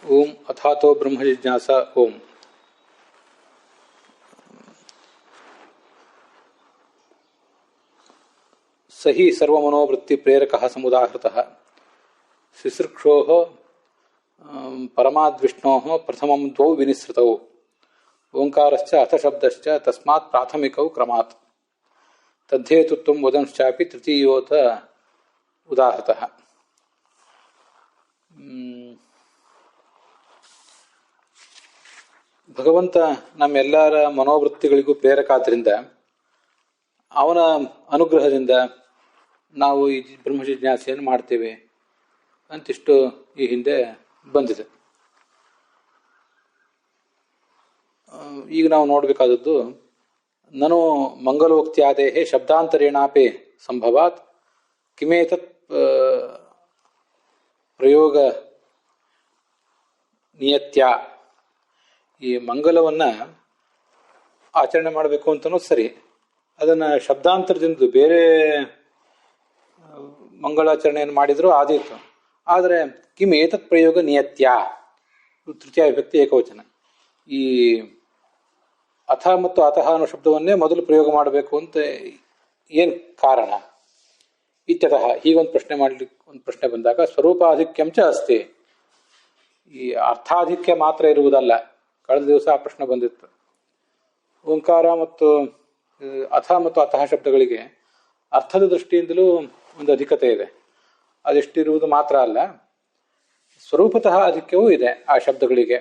ओम अथातो ब्रह्म जिज्ञासा ओम। सही सर्वमनोवृत्ति प्रेरक समुदाहृतः शिशिक्षो परमाद्विष्णो प्रथमं द्वौ विनिसृतौ ओंकारश्च अथ शब्दश्च तस्मात् प्राथमिकौ क्रमात् तद्धेतुत्वं वदंश्चापि तृतीयोत उदाहृतः। ಭಗವಂತ ನಮ್ಮೆಲ್ಲರ ಮನೋವೃತ್ತಿಗಳಿಗೂ ಪ್ರೇರಕ ಆದ್ದರಿಂದ ಅವನ ಅನುಗ್ರಹದಿಂದ ನಾವು ಈ ಬ್ರಹ್ಮ ಜಿಜ್ಞಾಸೆಯನ್ನು ಮಾಡ್ತೇವೆ ಅಂತಿಷ್ಟು ಈ ಹಿಂದೆ ಬಂದಿದೆ. ಈಗ ನಾವು ನೋಡಬೇಕಾದದ್ದು ನನು ಮಂಗಲೋಕ್ತ್ಯಾದೇಹೇ ಶಬ್ದಾಂತರೇಣಾಪಿ ಸಂಭವಾತ್ ಕಿಮೇತತ್ ಪ್ರಯೋಗ ನಿಯತ್ಯ. ಈ ಮಂಗಲವನ್ನು ಆಚರಣೆ ಮಾಡಬೇಕು ಅಂತನೂ ಸರಿ, ಅದನ್ನು ಶಬ್ದಾಂತರದಿಂದ ಬೇರೆ ಮಂಗಳಾಚರಣೆಯನ್ನು ಮಾಡಿದರೂ ಆದೀತು. ಆದರೆ ಕಿಮ್ ಏತತ್ ಪ್ರಯೋಗ ನಿಯತ್ಯ, ತೃತೀಯ ವಿಭಕ್ತಿ ಏಕವಚನ. ಈ ಅಥ ಮತ್ತು ಅತಃ ಅನ್ನೋ ಶಬ್ದವನ್ನೇ ಮೊದಲು ಪ್ರಯೋಗ ಮಾಡಬೇಕು ಅಂತ ಏನು ಕಾರಣ? ಇತ್ಯತಃ ಹೀಗೊಂದು ಪ್ರಶ್ನೆ ಬಂದಾಗ ಸ್ವರೂಪಾಧಿಕ್ಯಂಚ ಅಸ್ತಿ. ಈ ಅರ್ಥಾಧಿಕ್ಯ ಮಾತ್ರ ಇರುವುದಲ್ಲ. ಕಳೆದ ದಿವಸ ಆ ಪ್ರಶ್ನೆ ಬಂದಿತ್ತು. ಓಂಕಾರ ಮತ್ತು ಅಥ ಮತ್ತು ಅತಃ ಶಬ್ದಗಳಿಗೆ ಅರ್ಥದ ದೃಷ್ಟಿಯಿಂದಲೂ ಒಂದು ಅಧಿಕತೆ ಇದೆ. ಅದೆಷ್ಟಿರುವುದು ಮಾತ್ರ ಅಲ್ಲ, ಸ್ವರೂಪತಃ ಅಧಿಕ್ಯವೂ ಇದೆ ಆ ಶಬ್ದಗಳಿಗೆ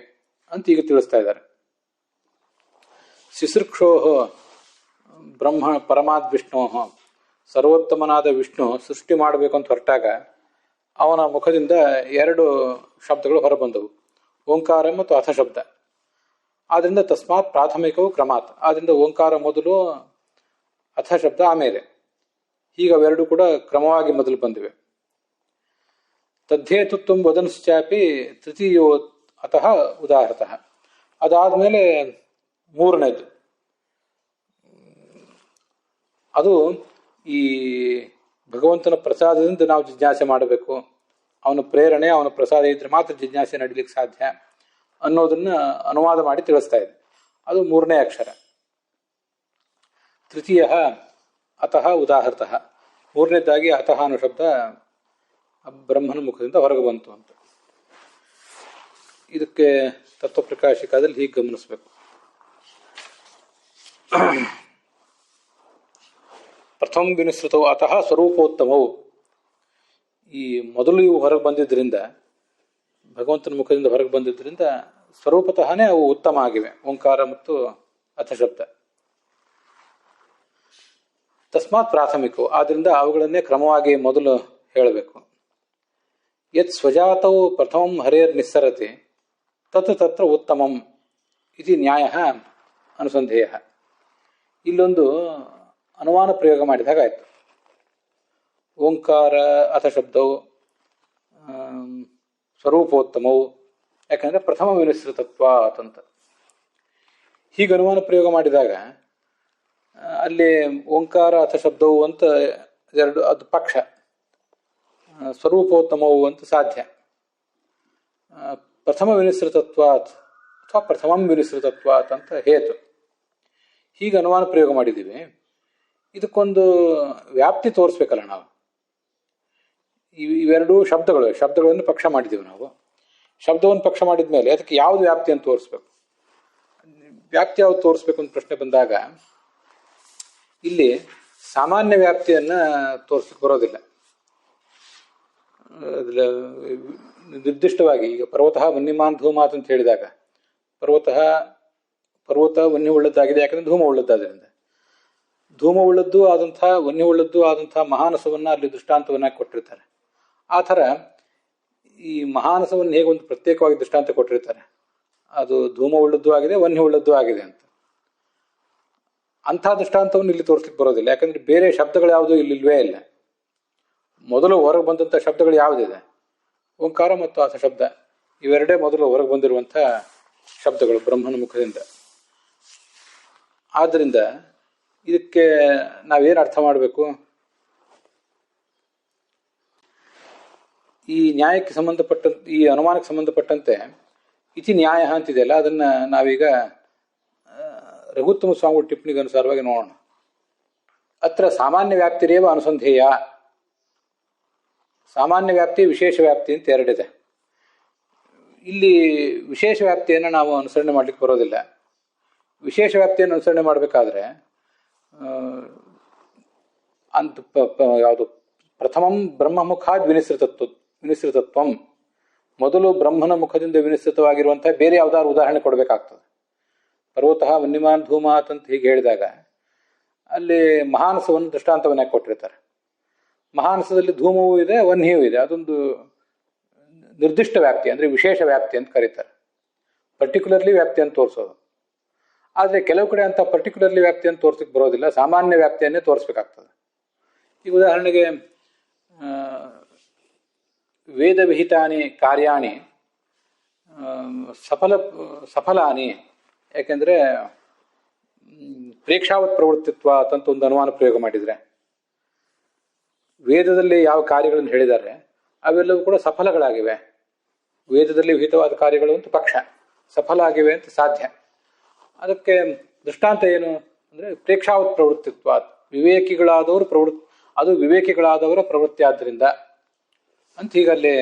ಅಂತ ಈಗ ತಿಳಿಸ್ತಾ ಇದ್ದಾರೆ. ಶಿಶಿಕ್ಷೋ ಬ್ರಹ್ಮ ಪರಮಾದ್ ವಿಷ್ಣೋ, ಸರ್ವೋತ್ತಮನಾದ ವಿಷ್ಣು ಸೃಷ್ಟಿ ಮಾಡಬೇಕು ಅಂತ ಹೊರಟಾಗ ಅವನ ಮುಖದಿಂದ ಎರಡು ಶಬ್ದಗಳು ಹೊರಬಂದವು, ಓಂಕಾರ ಮತ್ತು ಅಥ ಶಬ್ದ. ಆದ್ರಿಂದ ತಸ್ಮಾತ್ ಪ್ರಾಥಮಿಕವು ಕ್ರಮಾತ್, ಆದ್ರಿಂದ ಓಂಕಾರ ಮೊದಲು ಅಥ ಶಬ್ದ ಆಮೇಲೆ, ಈಗ ಅವೆರಡು ಕೂಡ ಕ್ರಮವಾಗಿ ಮೊದಲು ಬಂದಿವೆ. ತದ್ದೇತುತ್ವಂ ವದನ್ಶ್ಚಾಪಿ ತೃತೀಯೋ ಅತಃ ಉದಾಹೃತಃ. ಅದಾದ್ಮೇಲೆ ಮೂರನೇದು, ಅದು ಈ ಭಗವಂತನ ಪ್ರಸಾದದಿಂದ ನಾವು ಜಿಜ್ಞಾಸೆ ಮಾಡಬೇಕು, ಅವನ ಪ್ರೇರಣೆ ಅವನ ಪ್ರಸಾದ ಇದ್ರೆ ಮಾತ್ರ ಜಿಜ್ಞಾಸೆ ನಡೀಲಿಕ್ಕೆ ಸಾಧ್ಯ ಅನ್ನೋದನ್ನ ಅನುವಾದ ಮಾಡಿ ತಿಳಿಸ್ತಾ ಇದೆ. ಅದು ಮೂರನೇ ಅಕ್ಷರ. ತೃತೀಯ ಅತಃ ಉದಾಹೃತಃ, ಮೂರನೇದಾಗಿ ಅತಃ ಅನ್ನೋ ಶಬ್ದ ಬ್ರಹ್ಮನ ಮುಖದಿಂದ ಹೊರಗೆ ಬಂತು ಅಂತ. ಇದಕ್ಕೆ ತತ್ವಪ್ರಕಾಶಿಕಾದಲ್ಲಿ ಹೀಗೆ ಗಮನಿಸಬೇಕು. ಪ್ರಥಮ ವಿನಿಸೃತವು ಅತಃ ಸ್ವರೂಪೋತ್ತಮವು. ಈ ಮೊದಲು ಇವು ಹೊರಗೆ ಬಂದಿದ್ದರಿಂದ, ಭಗವಂತನ ಮುಖದಿಂದ ಹೊರಗೆ ಬಂದಿದ್ದರಿಂದ ಸ್ವರೂಪತಃನೇ ಅವು ಉತ್ತಮ ಆಗಿವೆ, ಓಂಕಾರ ಮತ್ತು ಅಥ ಶಬ್ದ. ತಸ್ಮಾತ್ ಪ್ರಾಥಮಿಕವು, ಆದ್ರಿಂದ ಅವುಗಳನ್ನೇ ಕ್ರಮವಾಗಿ ಮೊದಲು ಹೇಳಬೇಕು. ಯತ್ ಸ್ವಜಾತವು ಪ್ರಥಮಂ ಹರೇರ್ ನಿಸ್ಸರತಿ ತತ್ ತತ್ರ ಉತ್ತಮಂ ಇದು ನ್ಯಾಯ ಅನುಸಂಧೇಯ. ಇಲ್ಲೊಂದು ಅನುಮಾನ ಪ್ರಯೋಗ ಮಾಡಿದಾಗ ಆಯ್ತು. ಓಂಕಾರ ಅಥ ಶಬ್ದವು ಸ್ವರೂಪೋತ್ತಮವು, ಯಾಕಂದ್ರೆ ಪ್ರಥಮ ವಿನಿಸೃತತ್ವ ಅಂತ. ಹೀಗೆ ಅನುಮಾನ ಪ್ರಯೋಗ ಮಾಡಿದಾಗ ಅಲ್ಲಿ ಓಂಕಾರ ಅಥ ಶಬ್ದವು ಅಂತ ಎರಡು, ಅದು ಪಕ್ಷ. ಸ್ವರೂಪೋತ್ತಮವು ಅಂತ ಸಾಧ್ಯ. ಪ್ರಥಮ ವಿನಿಸೃತತ್ವಾತ್ ಅಥವಾ ಪ್ರಥಮಂ ವಿನಿಸೃತತ್ವಾತ್ ಅಂತ ಹೇತು. ಹೀಗೆ ಅನುಮಾನ ಪ್ರಯೋಗ ಮಾಡಿದ್ದೀವಿ. ಇದಕ್ಕೊಂದು ವ್ಯಾಪ್ತಿ ತೋರಿಸ್ಬೇಕಲ್ಲ ನಾವು. ಇವೆರಡೂ ಶಬ್ದಗಳನ್ನು ಪಕ್ಷ ಮಾಡಿದ್ದೀವಿ ನಾವು. ಶಬ್ದವನ್ನು ಪಕ್ಷ ಮಾಡಿದ ಮೇಲೆ ಅದಕ್ಕೆ ಯಾವ್ದು ವ್ಯಾಪ್ತಿ ಅಂತ ತೋರಿಸ್ಬೇಕು. ವ್ಯಾಪ್ತಿ ಯಾವ್ದು ತೋರಿಸ್ಬೇಕು ಅಂತ ಪ್ರಶ್ನೆ ಬಂದಾಗ ಇಲ್ಲಿ ಸಾಮಾನ್ಯ ವ್ಯಾಪ್ತಿಯನ್ನ ತೋರಿಸಕ್ಕೆ ಬರೋದಿಲ್ಲ. ನಿರ್ದಿಷ್ಟವಾಗಿ ಈಗ ಪರ್ವತಃ ವನ್ಯಮಾನ್ ಧೂಮಾತ್ ಅಂತ ಹೇಳಿದಾಗ ಪರ್ವತ ವನ್ಯ ಉಳ್ಳದ್ದಾಗಿದೆ, ಯಾಕಂದ್ರೆ ಧೂಮ ಉಳ್ಳದ್ದಾದ್ರಿಂದ. ಧೂಮ ಉಳ್ಳದ್ದು ಆದಂತಹ ವನ್ಯ ಉಳ್ಳದ್ದು ಆದಂತಹ ಮಹಾನಸವನ್ನ ಅಲ್ಲಿ ದೃಷ್ಟಾಂತವನ್ನ ಕೊಟ್ಟಿರ್ತಾರೆ. ಆ ಥರ ಈ ಮಹಾನಸವನ್ನು ಹೇಗೆ ಒಂದು ಪ್ರತ್ಯೇಕವಾಗಿ ದೃಷ್ಟಾಂತ ಕೊಟ್ಟಿರ್ತಾರೆ, ಅದು ಧೂಮ ಉಳ್ಳದ್ದು ಆಗಿದೆ, ವನ್ಯ ಉಳ್ಳದ್ದು ಆಗಿದೆ ಅಂತ. ಅಂಥ ದೃಷ್ಟಾಂತವನ್ನು ಇಲ್ಲಿ ತೋರಿಸ್ಲಿಕ್ಕೆ ಬರೋದಿಲ್ಲ, ಯಾಕಂದ್ರೆ ಬೇರೆ ಶಬ್ದಗಳು ಯಾವುದು ಇಲ್ಲಿಲ್ವೇ ಇಲ್ಲ. ಮೊದಲು ಹೊರಗೆ ಬಂದಂಥ ಶಬ್ದಗಳು ಯಾವುದಿದೆ, ಓಂಕಾರ ಮತ್ತು ಅಥ ಶಬ್ದ, ಇವೆರಡೇ ಮೊದಲು ಹೊರಗೆ ಬಂದಿರುವಂಥ ಶಬ್ದಗಳು ಬ್ರಹ್ಮನ ಮುಖದಿಂದ. ಆದ್ದರಿಂದ ಇದಕ್ಕೆ ನಾವೇನು ಅರ್ಥ ಮಾಡಬೇಕು? ಈ ನ್ಯಾಯಕ್ಕೆ ಸಂಬಂಧಪಟ್ಟಂತೆ, ಈ ಅನುಮಾನಕ್ಕೆ ಸಂಬಂಧಪಟ್ಟಂತೆ ಇತಿ ನ್ಯಾಯ ಅಂತಿದೆಯಲ್ಲ, ಅದನ್ನು ನಾವೀಗ ರಘುತ್ತಮ ಸ್ವಾಮಿ ಟಿಪ್ಪಣಿಗೆ ಅನುಸಾರವಾಗಿ ನೋಡೋಣ. ಅತ್ರ ಸಾಮಾನ್ಯ ವ್ಯಾಪ್ತಿರೇವ ಅನುಸಂಧೇಯ. ಸಾಮಾನ್ಯ ವ್ಯಾಪ್ತಿ, ವಿಶೇಷ ವ್ಯಾಪ್ತಿ ಅಂತ ಎರಡಿದೆ. ಇಲ್ಲಿ ವಿಶೇಷ ವ್ಯಾಪ್ತಿಯನ್ನು ನಾವು ಅನುಸರಣೆ ಮಾಡಲಿಕ್ಕೆ ಬರೋದಿಲ್ಲ. ವಿಶೇಷ ವ್ಯಾಪ್ತಿಯನ್ನು ಅನುಸರಣೆ ಮಾಡಬೇಕಾದ್ರೆ ಯಾವುದು ಪ್ರಥಮಂ ಬ್ರಹ್ಮಮುಖಾದ್ ವಿನಿಸೃತತ್ವಂ, ಮೊದಲು ಬ್ರಹ್ಮನ ಮುಖದಿಂದ ವಿನಿಸೃತವಾಗಿರುವಂತಹ ಬೇರೆ ಯಾವ್ದಾದ್ರು ಉದಾಹರಣೆ ಕೊಡಬೇಕಾಗ್ತದೆ. ಪರ್ವತಃ ವನ್ಯಮಾನ್ ಧೂಮಾತ್ ಅಂತ ಹೀಗೆ ಹೇಳಿದಾಗ ಅಲ್ಲಿ ಮಹಾನಸವನ್ನು ದೃಷ್ಟಾಂತವನ್ನಾಗಿ ಕೊಟ್ಟಿರ್ತಾರೆ. ಮಹಾನಸದಲ್ಲಿ ಧೂಮವೂ ಇದೆ, ವನ್ಹಿಯೂ ಇದೆ. ಅದೊಂದು ನಿರ್ದಿಷ್ಟ ವ್ಯಾಪ್ತಿ, ಅಂದರೆ ವಿಶೇಷ ವ್ಯಾಪ್ತಿ ಅಂತ ಕರೀತಾರೆ. ಪರ್ಟಿಕ್ಯುಲರ್ಲಿ ವ್ಯಾಪ್ತಿಯನ್ನು ತೋರಿಸೋದು. ಆದರೆ ಕೆಲವು ಕಡೆ ಅಂತ ಪರ್ಟಿಕ್ಯುಲರ್ಲಿ ವ್ಯಾಪ್ತಿಯನ್ನು ತೋರಿಸಲಿಕ್ಕೆ ಬರೋದಿಲ್ಲ, ಸಾಮಾನ್ಯ ವ್ಯಾಪ್ತಿಯನ್ನೇ ತೋರಿಸ್ಬೇಕಾಗ್ತದೆ. ಈಗ ಉದಾಹರಣೆಗೆ ವೇದ ವಿಹಿತಾನಿ ಕಾರ್ಯಾಣಿ ಸಫಲಾನಿ, ಯಾಕೆಂದರೆ ಪ್ರೇಕ್ಷಾವತ್ ಪ್ರವೃತ್ತಿತ್ವ ಅಂತ ಒಂದು ಅನುಮಾನ ಪ್ರಯೋಗ ಮಾಡಿದರೆ, ವೇದದಲ್ಲಿ ಯಾವ ಕಾರ್ಯಗಳನ್ನು ಹೇಳಿದ್ದಾರೆ ಅವೆಲ್ಲವೂ ಕೂಡ ಸಫಲಗಳಾಗಿವೆ. ವೇದದಲ್ಲಿ ವಿಹಿತವಾದ ಕಾರ್ಯಗಳು ಅಂತ ಪಕ್ಷ ಸಫಲ ಆಗಿವೆ ಅಂತ ಸಾಧ್ಯ. ಅದಕ್ಕೆ ದೃಷ್ಟಾಂತ ಏನು ಅಂದರೆ ಪ್ರೇಕ್ಷಾವತ್ ಪ್ರವೃತ್ತಿತ್ವ, ವಿವೇಕಿಗಳಾದವರು ಅದು ವಿವೇಕಿಗಳಾದವರ ಪ್ರವೃತ್ತಿ ಆದ್ದರಿಂದ ಅಂತ ಹೀಗಲ್ಲಿ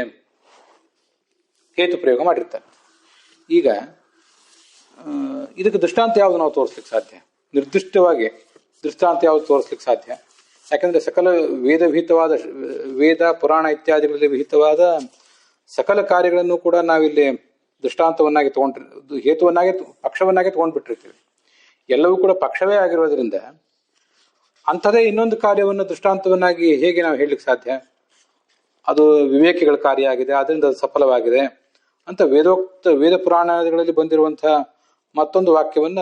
ಹೇತು ಪ್ರಯೋಗ ಮಾಡಿರ್ತಾರೆ. ಈಗ ಇದಕ್ಕೆ ದೃಷ್ಟಾಂತ ಯಾವುದು ನಾವು ತೋರಿಸ್ಲಿಕ್ಕೆ ಸಾಧ್ಯ? ನಿರ್ದಿಷ್ಟವಾಗಿ ದೃಷ್ಟಾಂತ ಯಾವುದು ತೋರಿಸ್ಲಿಕ್ಕೆ ಸಾಧ್ಯ? ಯಾಕಂದರೆ ಸಕಲ ವೇದವಿಹಿತವಾದ, ವೇದ ಪುರಾಣ ಇತ್ಯಾದಿಗಳಲ್ಲಿ ವಿಹಿತವಾದ ಸಕಲ ಕಾರ್ಯಗಳನ್ನು ಕೂಡ ನಾವಿಲ್ಲಿ ದೃಷ್ಟಾಂತವನ್ನಾಗಿ ಹೇತುವನ್ನಾಗಿ ಪಕ್ಷವನ್ನಾಗಿ ತಗೊಂಡ್ಬಿಟ್ಟಿರ್ತೀವಿ. ಎಲ್ಲವೂ ಕೂಡ ಪಕ್ಷವೇ ಆಗಿರೋದ್ರಿಂದ ಅಂಥದೇ ಇನ್ನೊಂದು ಕಾರ್ಯವನ್ನು ದೃಷ್ಟಾಂತವನ್ನಾಗಿ ಹೇಗೆ ನಾವು ಹೇಳಲಿಕ್ಕೆ ಸಾಧ್ಯ? ಅದು ವಿವೇಕಿಗಳ ಕಾರ್ಯ ಆಗಿದೆ, ಅದರಿಂದ ಅದು ಸಫಲವಾಗಿದೆ ಅಂತ ವೇದ ಪುರಾಣಗಳಲ್ಲಿ ಬಂದಿರುವಂತಹ ಮತ್ತೊಂದು ವಾಕ್ಯವನ್ನ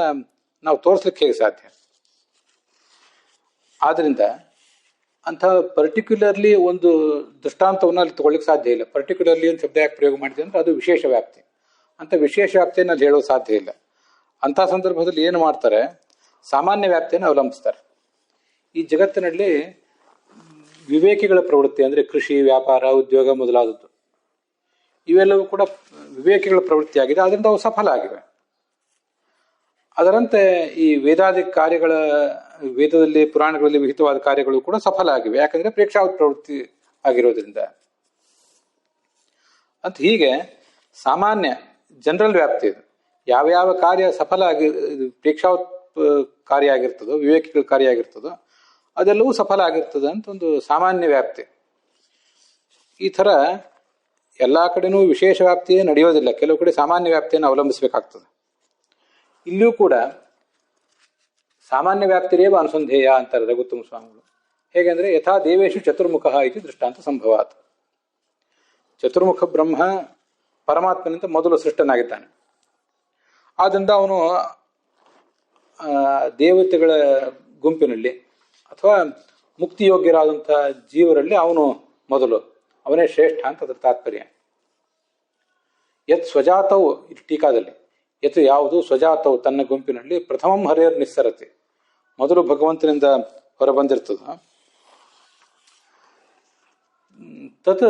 ನಾವು ತೋರಿಸ್ಲಿಕ್ಕೆ ಹೇಗೆ ಸಾಧ್ಯ? ಆದ್ರಿಂದ ಅಂಥ ಪರ್ಟಿಕ್ಯುಲರ್ಲಿ ಒಂದು ದೃಷ್ಟಾಂತವನ್ನು ಅಲ್ಲಿ ತಗೊಳ್ಳಿಕ್ಕೆ ಸಾಧ್ಯ ಇಲ್ಲ. ಪರ್ಟಿಕ್ಯುಲರ್ಲಿ ಒಂದು ಶಬ್ದ ಯಾಕೆ ಪ್ರಯೋಗ ಮಾಡಿದೆ ಅಂದ್ರೆ ಅದು ವಿಶೇಷ ವ್ಯಾಪ್ತಿ. ಅಂತ ವಿಶೇಷ ವ್ಯಾಪ್ತಿಯನ್ನು ಅಲ್ಲಿ ಹೇಳೋದು ಸಾಧ್ಯ ಇಲ್ಲ. ಅಂಥ ಸಂದರ್ಭದಲ್ಲಿ ಏನು ಮಾಡ್ತಾರೆ? ಸಾಮಾನ್ಯ ವ್ಯಾಪ್ತಿಯನ್ನು ಅವಲಂಬಿಸ್ತಾರೆ. ಈ ಜಗತ್ತಿನಲ್ಲಿ ವಿವೇಕಿಗಳ ಪ್ರವೃತ್ತಿ ಅಂದರೆ ಕೃಷಿ, ವ್ಯಾಪಾರ, ಉದ್ಯೋಗ ಮೊದಲಾದದ್ದು ಇವೆಲ್ಲವೂ ಕೂಡ ವಿವೇಕಿಗಳ ಪ್ರವೃತ್ತಿಯಾಗಿದೆ, ಅದರಿಂದ ಅವು ಸಫಲ ಆಗಿವೆ. ಅದರಂತೆ ಈ ವೇದಾದಿ ಕಾರ್ಯಗಳ, ವೇದದಲ್ಲಿ ಪುರಾಣಗಳಲ್ಲಿ ವಿಹಿತವಾದ ಕಾರ್ಯಗಳು ಕೂಡ ಸಫಲ ಆಗಿವೆ, ಯಾಕಂದ್ರೆ ಪ್ರೇಕ್ಷಾವತ್ ಪ್ರವೃತ್ತಿ ಆಗಿರೋದ್ರಿಂದ ಅಂತ. ಹೀಗೆ ಸಾಮಾನ್ಯ ಜನರಲ್ ವ್ಯಾಪ್ತಿ ಇದು. ಯಾವ್ಯಾವ ಕಾರ್ಯ ಸಫಲ ಪ್ರೇಕ್ಷಾವತ್ ಕಾರ್ಯ ಆಗಿರ್ತದೋ, ವಿವೇಕಿಗಳ ಕಾರ್ಯ ಆಗಿರ್ತದೋ ಅದೆಲ್ಲವೂ ಸಫಲ ಆಗಿರ್ತದೆ ಅಂತ ಒಂದು ಸಾಮಾನ್ಯ ವ್ಯಾಪ್ತಿ. ಈ ಥರ ಎಲ್ಲ ಕಡೆನೂ ವಿಶೇಷ ವ್ಯಾಪ್ತಿಯೇ ನಡೆಯೋದಿಲ್ಲ, ಕೆಲವು ಕಡೆ ಸಾಮಾನ್ಯ ವ್ಯಾಪ್ತಿಯನ್ನು ಅವಲಂಬಿಸಬೇಕಾಗ್ತದೆ. ಇಲ್ಲಿಯೂ ಕೂಡ ಸಾಮಾನ್ಯ ವ್ಯಾಪ್ತಿರೇವ ಅನುಸಂಧೇಯ ಅಂತಾರೆ ರಘುತ್ತಮ ಸ್ವಾಮಿಗಳು. ಹೇಗೆಂದ್ರೆ ಯಥಾ ದೇವೇಶು ಚತುರ್ಮುಖ ಇತಿ ದೃಷ್ಟಾಂತ ಸಂಭವಾತ್. ಚತುರ್ಮುಖ ಬ್ರಹ್ಮ ಪರಮಾತ್ಮನಿಂದ ಮೊದಲು ಸೃಷ್ಟನಾಗಿದ್ದಾನೆ. ಆದ್ದರಿಂದ ಅವನು ದೇವತೆಗಳ ಗುಂಪಿನಲ್ಲಿ ಅಥವಾ ಮುಕ್ತಿಯೋಗ್ಯರಾದಂತಹ ಜೀವರಲ್ಲಿ ಅವನು ಮೊದಲು, ಅವನೇ ಶ್ರೇಷ್ಠ ಅಂತ ಅದರ ತಾತ್ಪರ್ಯ. ಯತ್ ಸ್ವಜಾತವು ಟೀಕಾದಲ್ಲಿ ಯತ್ ಯಾವುದು ಸ್ವಜಾತವು ತನ್ನ ಗುಂಪಿನಲ್ಲಿ ಪ್ರಥಮಂ ಹರಿಯರ್ ನಿಸ್ಸರತಿ, ಮೊದಲು ಭಗವಂತನಿಂದ ಹೊರಬಂದಿರ್ತದ, ತತ್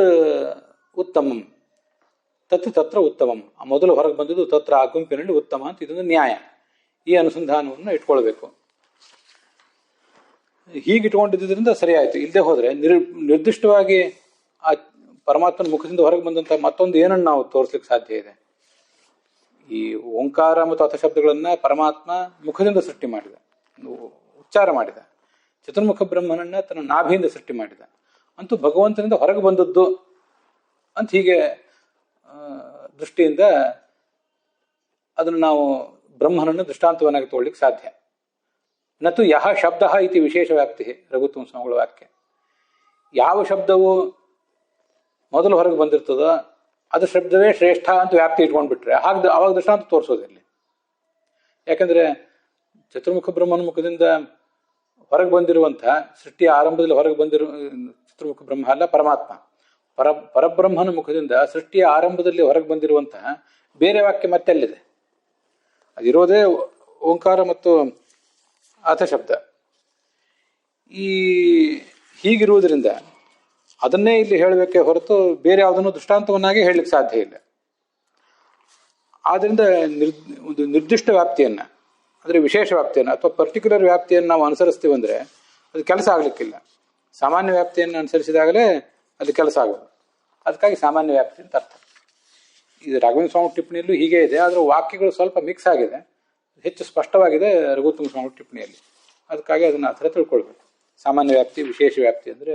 ಉತ್ತಮಂ ತತ್ ತತ್ರ ಉತ್ತಮಂ, ಮೊದಲು ಹೊರಗೆ ಬಂದಿದ್ದು ತತ್ರ ಆ ಗುಂಪಿನಲ್ಲಿ ಉತ್ತಮ ಅಂತ. ಇದೊಂದು ನ್ಯಾಯ. ಈ ಅನುಸಂಧಾನವನ್ನು ಇಟ್ಕೊಳ್ಬೇಕು. ಹೀಗಿಟ್ಕೊಂಡಿದ್ದರಿಂದ ಸರಿ ಆಯ್ತು. ಇಲ್ಲದೆ ಹೋದ್ರೆ ನಿರ್ದಿಷ್ಟವಾಗಿ ಆ ಪರಮಾತ್ಮನ ಮುಖದಿಂದ ಹೊರಗೆ ಬಂದಂತ ಮತ್ತೊಂದು ಏನನ್ನು ನಾವು ತೋರಿಸ್ಲಿಕ್ಕೆ ಸಾಧ್ಯ ಇದೆ? ಈ ಓಂಕಾರ ಮತ್ತು ಅಥಶಬ್ದಗಳನ್ನ ಪರಮಾತ್ಮ ಮುಖದಿಂದ ಸೃಷ್ಟಿ ಮಾಡಿದ, ಉಚ್ಚಾರ ಮಾಡಿದ. ಚತುರ್ಮುಖ ಬ್ರಹ್ಮನನ್ನ ತನ್ನ ನಾಭಿಯಿಂದ ಸೃಷ್ಟಿ ಮಾಡಿದ. ಅಂತೂ ಭಗವಂತನಿಂದ ಹೊರಗೆ ಬಂದದ್ದು ಅಂತ ಹೀಗೆ ದೃಷ್ಟಿಯಿಂದ ಅದನ್ನು ನಾವು ಬ್ರಹ್ಮನನ್ನು ದೃಷ್ಟಾಂತವನ್ನಾಗಿ ತಗೊಳ್ಳಿಕ್ಕೆ ಸಾಧ್ಯ. ನತು ಯಹ ಶಬ್ದ ಇತಿ ವಿಶೇಷ ವ್ಯಾಪ್ತಿ, ರಘುತ್ತಮ ಸ್ವಾಮಿಗಳ ವಾಕ್ಯ. ಯಾವ ಶಬ್ದವು ಮೊದಲು ಹೊರಗೆ ಬಂದಿರ್ತದೋ ಅದು ಶಬ್ದವೇ ಶ್ರೇಷ್ಠ ಅಂತ ವ್ಯಾಪ್ತಿ ಇಟ್ಕೊಂಡ್ಬಿಟ್ರೆ ಅವಾಗ ದೃಷ್ಟಾಂತ ತೋರಿಸೋದಿಲ್ಲ. ಯಾಕಂದ್ರೆ ಚತುರ್ಮುಖ ಬ್ರಹ್ಮನ ಮುಖದಿಂದ ಹೊರಗೆ ಬಂದಿರುವಂತಹ, ಸೃಷ್ಟಿಯ ಆರಂಭದಲ್ಲಿ ಹೊರಗೆ ಬಂದಿರುವ ಚತುರ್ಮುಖ ಬ್ರಹ್ಮ ಅಲ್ಲ, ಪರಮಾತ್ಮ. ಪರಬ್ರಹ್ಮನ ಮುಖದಿಂದ ಸೃಷ್ಟಿಯ ಆರಂಭದಲ್ಲಿ ಹೊರಗೆ ಬಂದಿರುವಂತಹ ಬೇರೆ ವಾಕ್ಯ ಮತ್ತೆಲ್ಲಿದೆ? ಅದಿರೋದೇ ಓಂಕಾರ ಮತ್ತು ಅಥಶಬ್ದ. ಹೀಗಿರುವುದರಿಂದ ಅದನ್ನೇ ಇಲ್ಲಿ ಹೇಳಬೇಕೆ ಹೊರತು ಬೇರೆ ಯಾವುದನ್ನು ದೃಷ್ಟಾಂತವನ್ನಾಗಿ ಹೇಳಲಿಕ್ಕೆ ಸಾಧ್ಯ ಇಲ್ಲ. ಆದ್ದರಿಂದ ಒಂದು ನಿರ್ದಿಷ್ಟ ವ್ಯಾಪ್ತಿಯನ್ನು ಅಂದರೆ ವಿಶೇಷ ವ್ಯಾಪ್ತಿಯನ್ನು ಅಥವಾ ಪರ್ಟಿಕ್ಯುಲರ್ ವ್ಯಾಪ್ತಿಯನ್ನು ನಾವು ಅನುಸರಿಸ್ತೀವಿ ಅಂದರೆ ಅದು ಕೆಲಸ ಆಗಲಿಕ್ಕಿಲ್ಲ. ಸಾಮಾನ್ಯ ವ್ಯಾಪ್ತಿಯನ್ನು ಅನುಸರಿಸಿದಾಗಲೇ ಅದು ಕೆಲಸ ಆಗೋದು. ಅದಕ್ಕಾಗಿ ಸಾಮಾನ್ಯ ವ್ಯಾಪ್ತಿ ಅಂತ ಅರ್ಥ. ಇದು ರಾಘವೇಂದ್ರ ಸ್ವಾಮಿ ಟಿಪ್ಪಣಿಯಲ್ಲೂ ಹೀಗೆ ಇದೆ, ಆದರೆ ವಾಕ್ಯಗಳು ಸ್ವಲ್ಪ ಮಿಕ್ಸ್ ಆಗಿದೆ, ಹೆಚ್ಚು ಸ್ಪಷ್ಟವಾಗಿದೆ ರಘುತ್ತಮ ಸ್ವಾಮಿ ಟಿಪ್ಪಣಿಯಲ್ಲಿ. ಅದಕ್ಕಾಗಿ ಅದನ್ನು ಆ ಥರ ತಿಳ್ಕೊಳ್ಬೇಕು. ಸಾಮಾನ್ಯ ವ್ಯಾಪ್ತಿ, ವಿಶೇಷ ವ್ಯಾಪ್ತಿ ಅಂದರೆ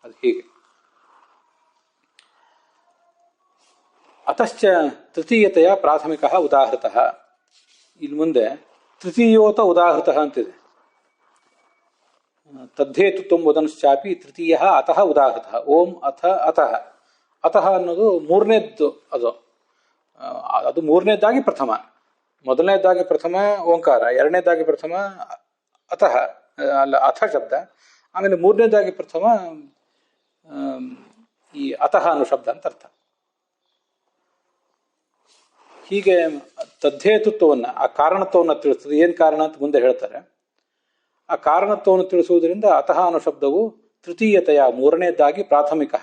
ಅದು ಹೀಗೆ. ಅತಶ್ಚ ತೃತೀಯತೆಯ ಪ್ರಾಥಮಿಕ ಉದಾಹೃತಃ. ಇಲ್ಲಿ ಮುಂದೆ ತೃತೀಯೋತ ಉದಾಹೃತಃ ಅಂತಿದೆ. ತದ್ದೇತುತ್ವಂ ವದನಶ್ಚಾಪಿ ತೃತೀಯ ಅತಃ ಉದಾಹೃತಃ. ಓಂ ಅಥ ಅತಃ. ಅತಃ ಅನ್ನೋದು ಮೂರನೇದ್ದು. ಅದು ಮೂರನೇದಾಗಿ ಪ್ರಥಮ. ಮೊದಲನೇದಾಗಿ ಪ್ರಥಮ ಓಂಕಾರ, ಎರಡನೇದಾಗಿ ಪ್ರಥಮ ಅತಃ ಅಲ್ಲ ಅಥ ಶಬ್ದ, ಆಮೇಲೆ ಮೂರನೇದಾಗಿ ಪ್ರಥಮ ಈ ಅತಃ ಅನ್ನೋ ಶಬ್ದ ಅಂತ ಅರ್ಥ. ಹೀಗೆ ತದ್ದೇತುತ್ವವನ್ನು, ಆ ಕಾರಣತ್ವವನ್ನು ತಿಳಿಸ್ತದೆ. ಏನು ಕಾರಣ ಅಂತ ಮುಂದೆ ಹೇಳ್ತಾರೆ. ಆ ಕಾರಣತ್ವವನ್ನು ತಿಳಿಸುವುದರಿಂದ ಅತಃ ಅನ್ನೋ ಶಬ್ದವು ತೃತೀಯತೆಯ ಮೂರನೇದಾಗಿ ಪ್ರಾಥಮಿಕ.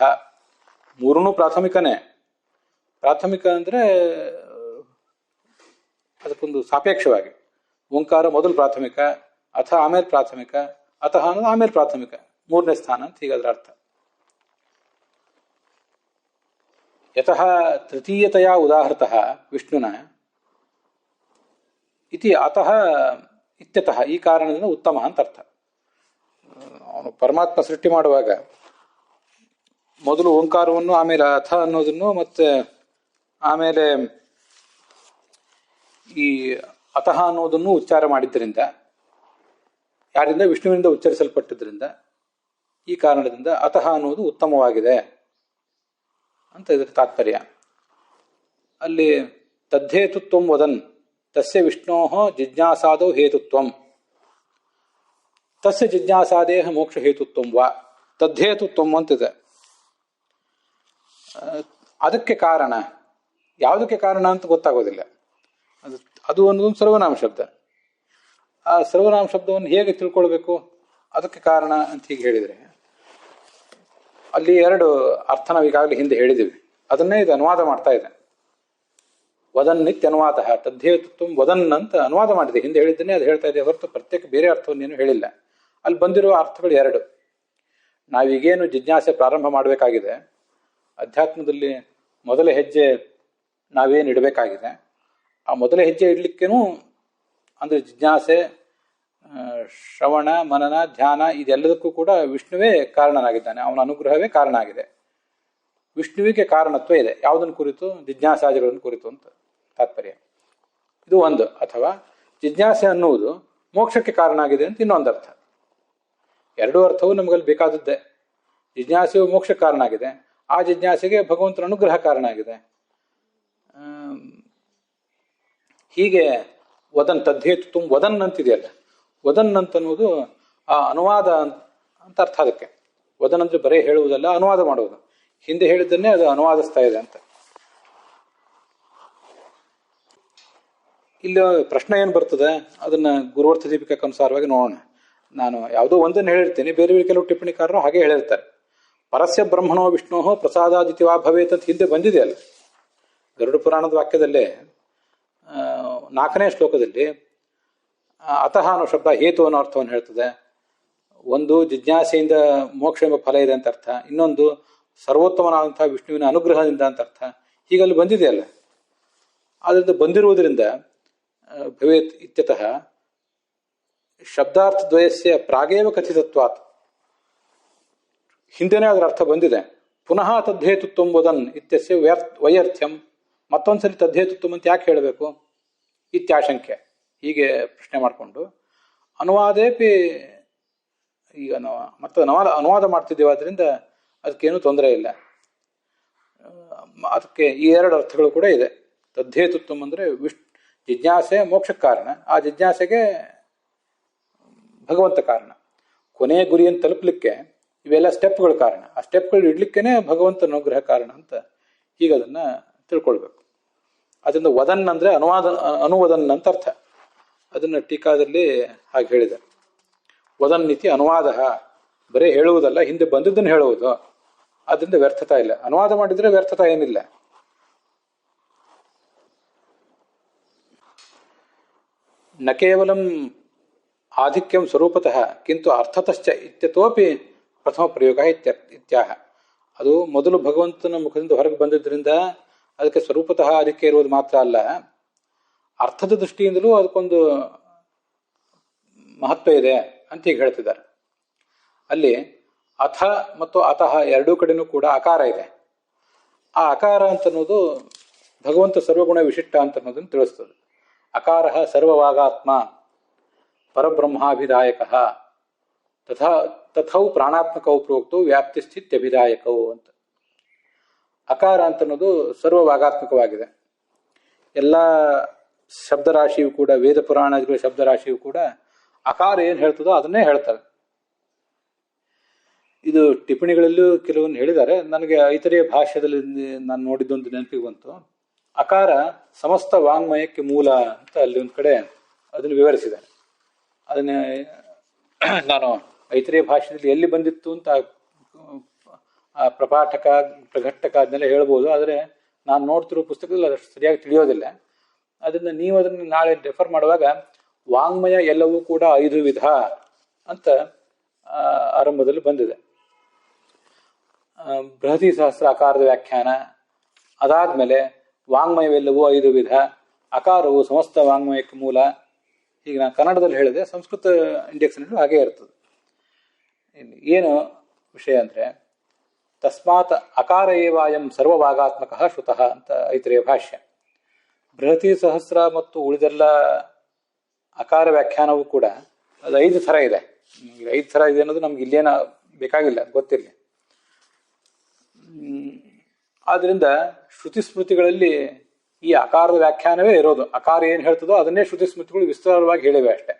ಮೂರನೂ ಪ್ರಾಥಮಿಕನೇ. ಪ್ರಾಥಮಿಕ ಅಂದರೆ ಅದಕ್ಕೊಂದು ಸಾಪೇಕ್ಷವಾಗಿ ಓಂಕಾರ ಮೊದಲು ಪ್ರಾಥಮಿಕ, ಅಥ ಆಮೇಲೆ ಪ್ರಾಥಮಿಕ, ಅತಃ ಅನ್ನೋದು ಆಮೇಲೆ ಪ್ರಾಥಮಿಕ, ಮೂರನೇ ಸ್ಥಾನ ಅಂತ ಹೀಗಾದ್ರ ಅರ್ಥ. ಯತಃ ತೃತೀಯತೆಯ ಉದಾಹೃತಃ ವಿಷ್ಣುನ ಇತಿ ಅತಃ ಇತ್ಯತಃ, ಈ ಕಾರಣದಿಂದ ಉತ್ತಮ ಅಂತ ಅರ್ಥ. ಅವನು ಪರಮಾತ್ಮ ಸೃಷ್ಟಿ ಮಾಡುವಾಗ ಮೊದಲು ಓಂಕಾರವನ್ನು, ಆಮೇಲೆ ಅಥ ಅನ್ನೋದನ್ನು, ಮತ್ತೆ ಆಮೇಲೆ ಈ ಅತಃ ಅನ್ನೋದನ್ನು ಉಚ್ಚಾರ ಮಾಡಿದ್ದರಿಂದ, ಯಾರಿಂದ? ವಿಷ್ಣುವಿನಿಂದ ಉಚ್ಚರಿಸಲ್ಪಟ್ಟಿದ್ದರಿಂದ, ಈ ಕಾರಣದಿಂದ ಅತಃ ಅನ್ನೋದು ಉತ್ತಮವಾಗಿದೆ ಅಂತ ಇದರ ತಾತ್ಪರ್ಯ. ಅಲ್ಲಿ ತದ್ದೇತುತ್ವಂ ವದನ್ ತಸ್ಯ ವಿಷ್ಣೋ ಜಿಜ್ಞಾಸಾದೌ ಹೇತುತ್ವಂ ತಸ್ಯ ಜಿಜ್ಞಾಸಾದೇಹ ಮೋಕ್ಷ ಹೇತುತ್ವಂ ವಾ ತದ್ದೇತುತ್ವಂ ಅಂತಿದೆ. ಅದಕ್ಕೆ ಕಾರಣ, ಯಾವುದಕ್ಕೆ ಕಾರಣ ಅಂತ ಗೊತ್ತಾಗೋದಿಲ್ಲ. ಅದು ಒಂದು ಸರ್ವನಾಮ ಶಬ್ದ. ಆ ಸರ್ವನಾಮ ಶಬ್ದವನ್ನು ಹೇಗೆ ತಿಳ್ಕೊಳ್ಬೇಕು? ಅದಕ್ಕೆ ಕಾರಣ ಅಂತ ಹೀಗೆ ಹೇಳಿದರೆ ಅಲ್ಲಿ ಎರಡು ಅರ್ಥ ನಾವು ಈಗಾಗಲೇ ಹಿಂದೆ ಹೇಳಿದ್ದೀವಿ. ಅದನ್ನೇ ಇದು ಅನುವಾದ ಮಾಡ್ತಾ ಇದೆ. ವದನ್ ನಿತ್ಯ ಅನುವಾದ, ತದ್ದೇತುತ್ವಂ ವದನ್ ಅಂತ ಅನುವಾದ ಮಾಡಿದೆ. ಹಿಂದೆ ಹೇಳಿದ್ದೇನೆ ಅದು ಹೇಳ್ತಾ ಇದೆ ಹೊರತು ಪ್ರತ್ಯೇಕ ಬೇರೆ ಅರ್ಥವನ್ನೇನು ಹೇಳಿಲ್ಲ. ಅಲ್ಲಿ ಬಂದಿರುವ ಅರ್ಥಗಳು ಎರಡು. ನಾವೀಗೇನು ಜಿಜ್ಞಾಸೆ ಪ್ರಾರಂಭ ಮಾಡಬೇಕಾಗಿದೆ, ಅಧ್ಯಾತ್ಮದಲ್ಲಿ ಮೊದಲ ಹೆಜ್ಜೆ ನಾವೇನು ಇಡಬೇಕಾಗಿದೆ, ಆ ಮೊದಲ ಹೆಜ್ಜೆ ಇಡಲಿಕ್ಕೇನು ಅಂದರೆ ಜಿಜ್ಞಾಸೆ, ಶ್ರವಣ, ಮನನ, ಧ್ಯಾನ ಇದೆಲ್ಲದಕ್ಕೂ ಕೂಡ ವಿಷ್ಣುವೇ ಕಾರಣನಾಗಿದ್ದಾನೆ. ಅವನ ಅನುಗ್ರಹವೇ ಕಾರಣ ಆಗಿದೆ. ವಿಷ್ಣುವಿಗೆ ಕಾರಣತ್ವ ಇದೆ. ಯಾವುದನ್ನು ಕುರಿತು? ಜಿಜ್ಞಾಸಾದಿಗಳನ್ನು ಕುರಿತು ಅಂತ ತಾತ್ಪರ್ಯ. ಇದು ಒಂದು. ಅಥವಾ ಜಿಜ್ಞಾಸೆ ಅನ್ನುವುದು ಮೋಕ್ಷಕ್ಕೆ ಕಾರಣ ಆಗಿದೆ ಅಂತ ಇನ್ನೊಂದು ಅರ್ಥ. ಎರಡೂ ಅರ್ಥವು ನಮಗಲ್ಲಿ ಬೇಕಾದದ್ದೇ. ಜಿಜ್ಞಾಸೆಯು ಮೋಕ್ಷಕ್ಕೆ ಕಾರಣ ಆಗಿದೆ, ಆ ಜಿಜ್ಞಾಸೆಗೆ ಭಗವಂತನ ಅನುಗ್ರಹ ಕಾರಣ ಆಗಿದೆ. ಹೀಗೆ ವದನ್ ತದ್ದೇತುತ್ವಂ ವದನ್ ಅಂತಿದೆಯಲ್ಲ, ವದನ್ ಅಂತನ್ನುವುದು ಆ ಅನುವಾದ ಅಂತ ಅರ್ಥ. ಅದಕ್ಕೆ ವದನ್ ಅಂದ್ರೆ ಬರೀ ಹೇಳುವುದಲ್ಲ, ಅನುವಾದ ಮಾಡುವುದು. ಹಿಂದೆ ಹೇಳಿದ್ದನ್ನೇ ಅದು ಅನುವಾದಿಸ್ತಾ ಇದೆ ಅಂತ. ಇಲ್ಲಿ ಪ್ರಶ್ನೆ ಏನು ಬರ್ತದೆ ಅದನ್ನ ಗುರುವರ್ಥ ದೀಪಿಕಕ್ಕೆ ಅನುಸಾರವಾಗಿ ನೋಡೋಣ. ನಾನು ಯಾವುದೋ ಒಂದನ್ನು ಹೇಳಿರ್ತೀನಿ, ಬೇರೆ ಬೇರೆ ಕೆಲವು ಟಿಪ್ಪಣಿಕಾರರು ಹಾಗೆ ಹೇಳಿರ್ತಾರೆ. ಪರಸ್ಯ ಬ್ರಹ್ಮಣೋ ವಿಷ್ಣು ಪ್ರಸಾದಾದಿತ್ಯವಾ ಭವೇತ್ ಅಂತ ಹಿಂದೆ ಬಂದಿದೆಯಲ್ಲ ಗರುಡ ಪುರಾಣದ ವಾಕ್ಯದಲ್ಲೇ 4ನೇ ಶ್ಲೋಕದಲ್ಲಿ ಅತಃ ಅನ್ನೋ ಶಬ್ದ ಹೇತು ಅನ್ನೋ ಅರ್ಥವನ್ನು ಹೇಳ್ತದೆ. ಒಂದು ಜಿಜ್ಞಾಸೆಯಿಂದ ಮೋಕ್ಷ ಎಂಬ ಫಲ ಇದೆ ಅಂತ ಅರ್ಥ, ಇನ್ನೊಂದು ಸರ್ವೋತ್ತಮನಾದಂತಹ ವಿಷ್ಣುವಿನ ಅನುಗ್ರಹದಿಂದ ಅಂತ ಅರ್ಥ. ಹೀಗಲ್ಲಿ ಬಂದಿದೆಯಲ್ಲ, ಆದ್ದರಿಂದ ಬಂದಿರುವುದರಿಂದ ಭವೇತ್ ಇತ್ಯತಃ ಶಬ್ದಾರ್ಥ ದ್ವಯಸ್ಯ ಪ್ರಾಗೇವ ಕಥಿತತ್ವಾತ್, ಹಿಂದೆನೇ ಅದರ ಅರ್ಥ ಬಂದಿದೆ. ಪುನಃ ತದ್ದೇತುತ್ವಂ ವದನ್ ಇತ್ಯಸ್ಯ ವೈಯರ್ಥ್ಯಂ, ಮತ್ತೊಂದ್ಸರಿ ತದ್ದೇತುತ್ವಂ ಅಂತ ಯಾಕೆ ಹೇಳಬೇಕು ಇತ್ಯಾಶಂಕ್ಯ. ಹೀಗೆ ಪ್ರಶ್ನೆ ಮಾಡಿಕೊಂಡು ಅನುವಾದೇಪಿ ಈಗ ನಾವು ಮತ್ತೆ ಅನುವಾದ ಮಾಡ್ತಿದ್ದೇವೆ, ಅದರಿಂದ ಅದಕ್ಕೇನು ತೊಂದರೆ ಇಲ್ಲ. ಅದಕ್ಕೆ ಈ ಎರಡು ಅರ್ಥಗಳು ಕೂಡ ಇದೆ. ತದ್ದೇತುತ್ವಂ ಅಂದರೆ ಜಿಜ್ಞಾಸೆ ಮೋಕ್ಷಕ್ಕೆ ಕಾರಣ, ಆ ಜಿಜ್ಞಾಸೆಗೆ ಭಗವಂತ ಕಾರಣ. ಕೊನೆಯ ಗುರಿಯನ್ನು ತಲುಪಲಿಕ್ಕೆ ಇವೆಲ್ಲ ಸ್ಟೆಪ್ಗಳು ಕಾರಣ, ಆ ಸ್ಟೆಪ್ಗಳು ಇಡ್ಲಿಕ್ಕೇನೆ ಭಗವಂತ ಅನುಗ್ರಹ ಕಾರಣ ಅಂತ ಹೀಗೆ ಅದನ್ನು ತಿಳ್ಕೊಳ್ಬೇಕು. ಅದರಿಂದ ವದನ್ ಅಂದರೆ ಅನುವದನ್ ಅಂತ ಅರ್ಥ. ಅದನ್ನು ಟೀಕಾದಲ್ಲಿ ಹಾಗೆ ಹೇಳಿದ್ದಾರೆ. ವದನ್ ನೀತಿ ಅನುವಾದ, ಬರೀ ಹೇಳುವುದಲ್ಲ, ಹಿಂದೆ ಬಂದಿದ್ದನ್ನು ಹೇಳುವುದು. ಅದರಿಂದ ವ್ಯರ್ಥತಾ ಇಲ್ಲ. ಅನುವಾದ ಮಾಡಿದರೆ ವ್ಯರ್ಥತಾ ಏನಿಲ್ಲ. ನ ಕೇವಲಂ ಆಧಿಕ್ಯಂ ಸ್ವರೂಪತಃ ಕಿಂತು ಅರ್ಥತಶ್ಚ ಇತ್ಯತೋಪಿ ಪ್ರಥಮ ಪ್ರಯೋಗ ಇತ್ಯಾಹ. ಅದು ಮೊದಲು ಭಗವಂತನ ಮುಖದಿಂದ ಹೊರಗೆ ಬಂದಿದ್ದರಿಂದ ಅದಕ್ಕೆ ಸ್ವರೂಪತಃ ಆಧಿಕ್ಯ ಇರುವುದು ಮಾತ್ರ ಅಲ್ಲ, ಅರ್ಥದ ದೃಷ್ಟಿಯಿಂದಲೂ ಅದಕ್ಕೊಂದು ಮಹತ್ವ ಇದೆ ಅಂತ ಈಗ ಹೇಳ್ತಿದ್ದಾರೆ. ಅಲ್ಲಿ ಅಥ ಮತ್ತು ಅತಃ ಎರಡೂ ಕಡೆನೂ ಕೂಡ ಅಕಾರ ಇದೆ. ಆ ಅಕಾರ ಅಂತ ಅನ್ನೋದು ಭಗವಂತ ಸರ್ವಗುಣ ವಿಶಿಷ್ಟ ಅಂತ ಅನ್ನೋದನ್ನು ತಿಳಿಸ್ತದೆ. ಅಕಾರ ಸರ್ವವಾಗಾತ್ಮ ಪರಬ್ರಹ್ಮಾಭಿದಾಯಕ ತಥೌ ಪ್ರಾಣಾತ್ಮಕವು ಪ್ರೋಕ್ತು ವ್ಯಾಪ್ತಿ ಸ್ಥಿತ್ಯಭಿದಾಯಕವು ಅಂತ. ಅಕಾರ ಅಂತ ಅನ್ನೋದು ಸರ್ವವಾಗಾತ್ಮಕವಾಗಿದೆ. ಎಲ್ಲ ಶಬ್ದರಾಶಿಯು ಕೂಡ, ವೇದ ಪುರಾಣಗಳ ಶಬ್ದರಾಶಿಯು ಕೂಡ ಅಕಾರ ಏನು ಹೇಳ್ತದೋ ಅದನ್ನೇ ಹೇಳ್ತವೆ. ಇದು ಟಿಪ್ಪಣಿಗಳಲ್ಲೂ ಕೆಲವೊಂದು ಹೇಳಿದ್ದಾರೆ. ನನಗೆ ಐತರೆಯ ಭಾಷ್ಯದಲ್ಲಿ ನಾನು ನೋಡಿದ್ದೊಂದು ನೆನಪಿಗೆ ಬಂತು. ಅಕಾರ ಸಮಸ್ತ ವಾಂಗ್ಮಯಕ್ಕೆ ಮೂಲ ಅಂತ ಅಲ್ಲಿ ಒಂದು ಕಡೆ ಅದನ್ನು ವಿವರಿಸಿದ್ದಾರೆ. ಅದನ್ನ ನಾನು ಐತರೆಯ ಭಾಷೆಯಲ್ಲಿ ಎಲ್ಲಿ ಬಂದಿತ್ತು ಅಂತ ಆ ಪ್ರಪಾಠಕ ಪ್ರಘಟ್ಟಕ ಅದನ್ನೆಲ್ಲ ಹೇಳ್ಬೋದು. ಆದರೆ ನಾನು ನೋಡ್ತಿರೋ ಪುಸ್ತಕದಲ್ಲಿ ಅದಷ್ಟು ಸರಿಯಾಗಿ ತಿಳಿಯೋದಿಲ್ಲ. ಅದನ್ನು ನೀವು ಅದನ್ನು ನಾಳೆ ರೆಫರ್ ಮಾಡುವಾಗ ವಾಂಗ್ಮಯ ಎಲ್ಲವೂ ಕೂಡ 5 ವಿಧ ಅಂತ ಆರಂಭದಲ್ಲಿ ಬಂದಿದೆ. ಬೃಹತಿ ಸಹಸ್ರ ಅಕಾರದ ವ್ಯಾಖ್ಯಾನ, ಅದಾದ್ಮೇಲೆ ವಾಂಗ್ಮಯವೆಲ್ಲವೂ 5 ವಿಧ, ಅಕಾರವು ಸಮಸ್ತ ವಾಂಗ್ಮಯಕ್ಕೆ ಮೂಲ. ಹೀಗೆ ನಾನು ಕನ್ನಡದಲ್ಲಿ ಹೇಳಿದೆ, ಸಂಸ್ಕೃತ ಇಂಡೆಕ್ಸ್ನಲ್ಲೂ ಹಾಗೇ ಇರ್ತದೆ. ಏನು ವಿಷಯ ಅಂದರೆ ತಸ್ಮಾತ್ ಅಕಾರ ಏವಾಯಂ ಸರ್ವಭಾಗಾತ್ಮಕ ಶ್ರುತಃ ಅಂತ ಐತರೆಯ ಭಾಷ್ಯ. ಬೃಹತಿ ಸಹಸ್ರ ಮತ್ತು ಉಳಿದೆಲ್ಲ ಅಕಾರ ವ್ಯಾಖ್ಯಾನವೂ ಕೂಡ ಅದು 5 ಥರ ಇದೆ. 5 ಥರ ಇದೆ ಅನ್ನೋದು ನಮ್ಗೆ ಇಲ್ಲೇನ ಬೇಕಾಗಿಲ್ಲ, ಗೊತ್ತಿರಲಿ. ಆದ್ರಿಂದ ಶ್ರುತಿ ಸ್ಮೃತಿಗಳಲ್ಲಿ ಈ ಅಕಾರದ ವ್ಯಾಖ್ಯಾನವೇ ಇರೋದು. ಅಕಾರ ಏನು ಹೇಳ್ತದೋ ಅದನ್ನೇ ಶ್ರುತಿ ಸ್ಮೃತಿಗಳು ವಿಸ್ತಾರವಾಗಿ ಹೇಳಿವೆ ಅಷ್ಟೆ.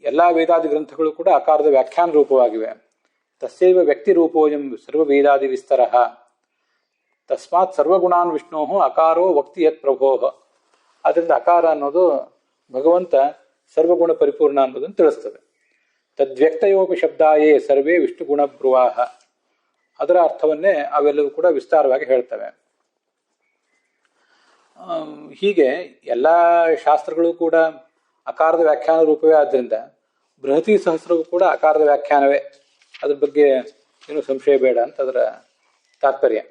ಎಲ್ಲಾ ವೇದಾದಿ ಗ್ರಂಥಗಳು ಕೂಡ ಅಕಾರದ ವ್ಯಾಖ್ಯಾನ ರೂಪವಾಗಿವೆ. ತಸ್ಯೈವ ವ್ಯಕ್ತಿ ರೂಪೋಯಂ ಸರ್ವ ವೇದಾದಿ ವಿಸ್ತರ ತಸ್ಮಾತ್ ಸರ್ವಗುಣಾನ್ ವಿಷ್ಣೋ ಅಕಾರೋ ವಕ್ತಿ ಯತ್ ಪ್ರಭೋ. ಅದರಿಂದ ಅಕಾರ ಅನ್ನೋದು ಭಗವಂತ ಸರ್ವಗುಣ ಪರಿಪೂರ್ಣ ಅನ್ನೋದನ್ನು ತಿಳಿಸ್ತದೆ. ತದ್ವ್ಯಕ್ತಯೋಪಿ ಶಬ್ದಾಯೇ ಸರ್ವೇ ವಿಷ್ಣು ಗುಣ ಬ್ರುವಾಹ. ಅದರ ಅರ್ಥವನ್ನೇ ಅವೆಲ್ಲವೂ ಕೂಡ ವಿಸ್ತಾರವಾಗಿ ಹೇಳ್ತವೆ. ಹೀಗೆ ಎಲ್ಲ ಶಾಸ್ತ್ರಗಳು ಕೂಡ ಅಕಾರದ ವ್ಯಾಖ್ಯಾನ ರೂಪವೇ ಆದ್ದರಿಂದ ಬೃಹತಿ ಸಹಸ್ರವೂ ಕೂಡ ಅಕಾರದ ವ್ಯಾಖ್ಯಾನವೇ. ಅದ್ರ ಬಗ್ಗೆ ಏನೂ ಸಂಶಯ ಬೇಡ ಅಂತ ಅದರ ತಾತ್ಪರ್ಯ.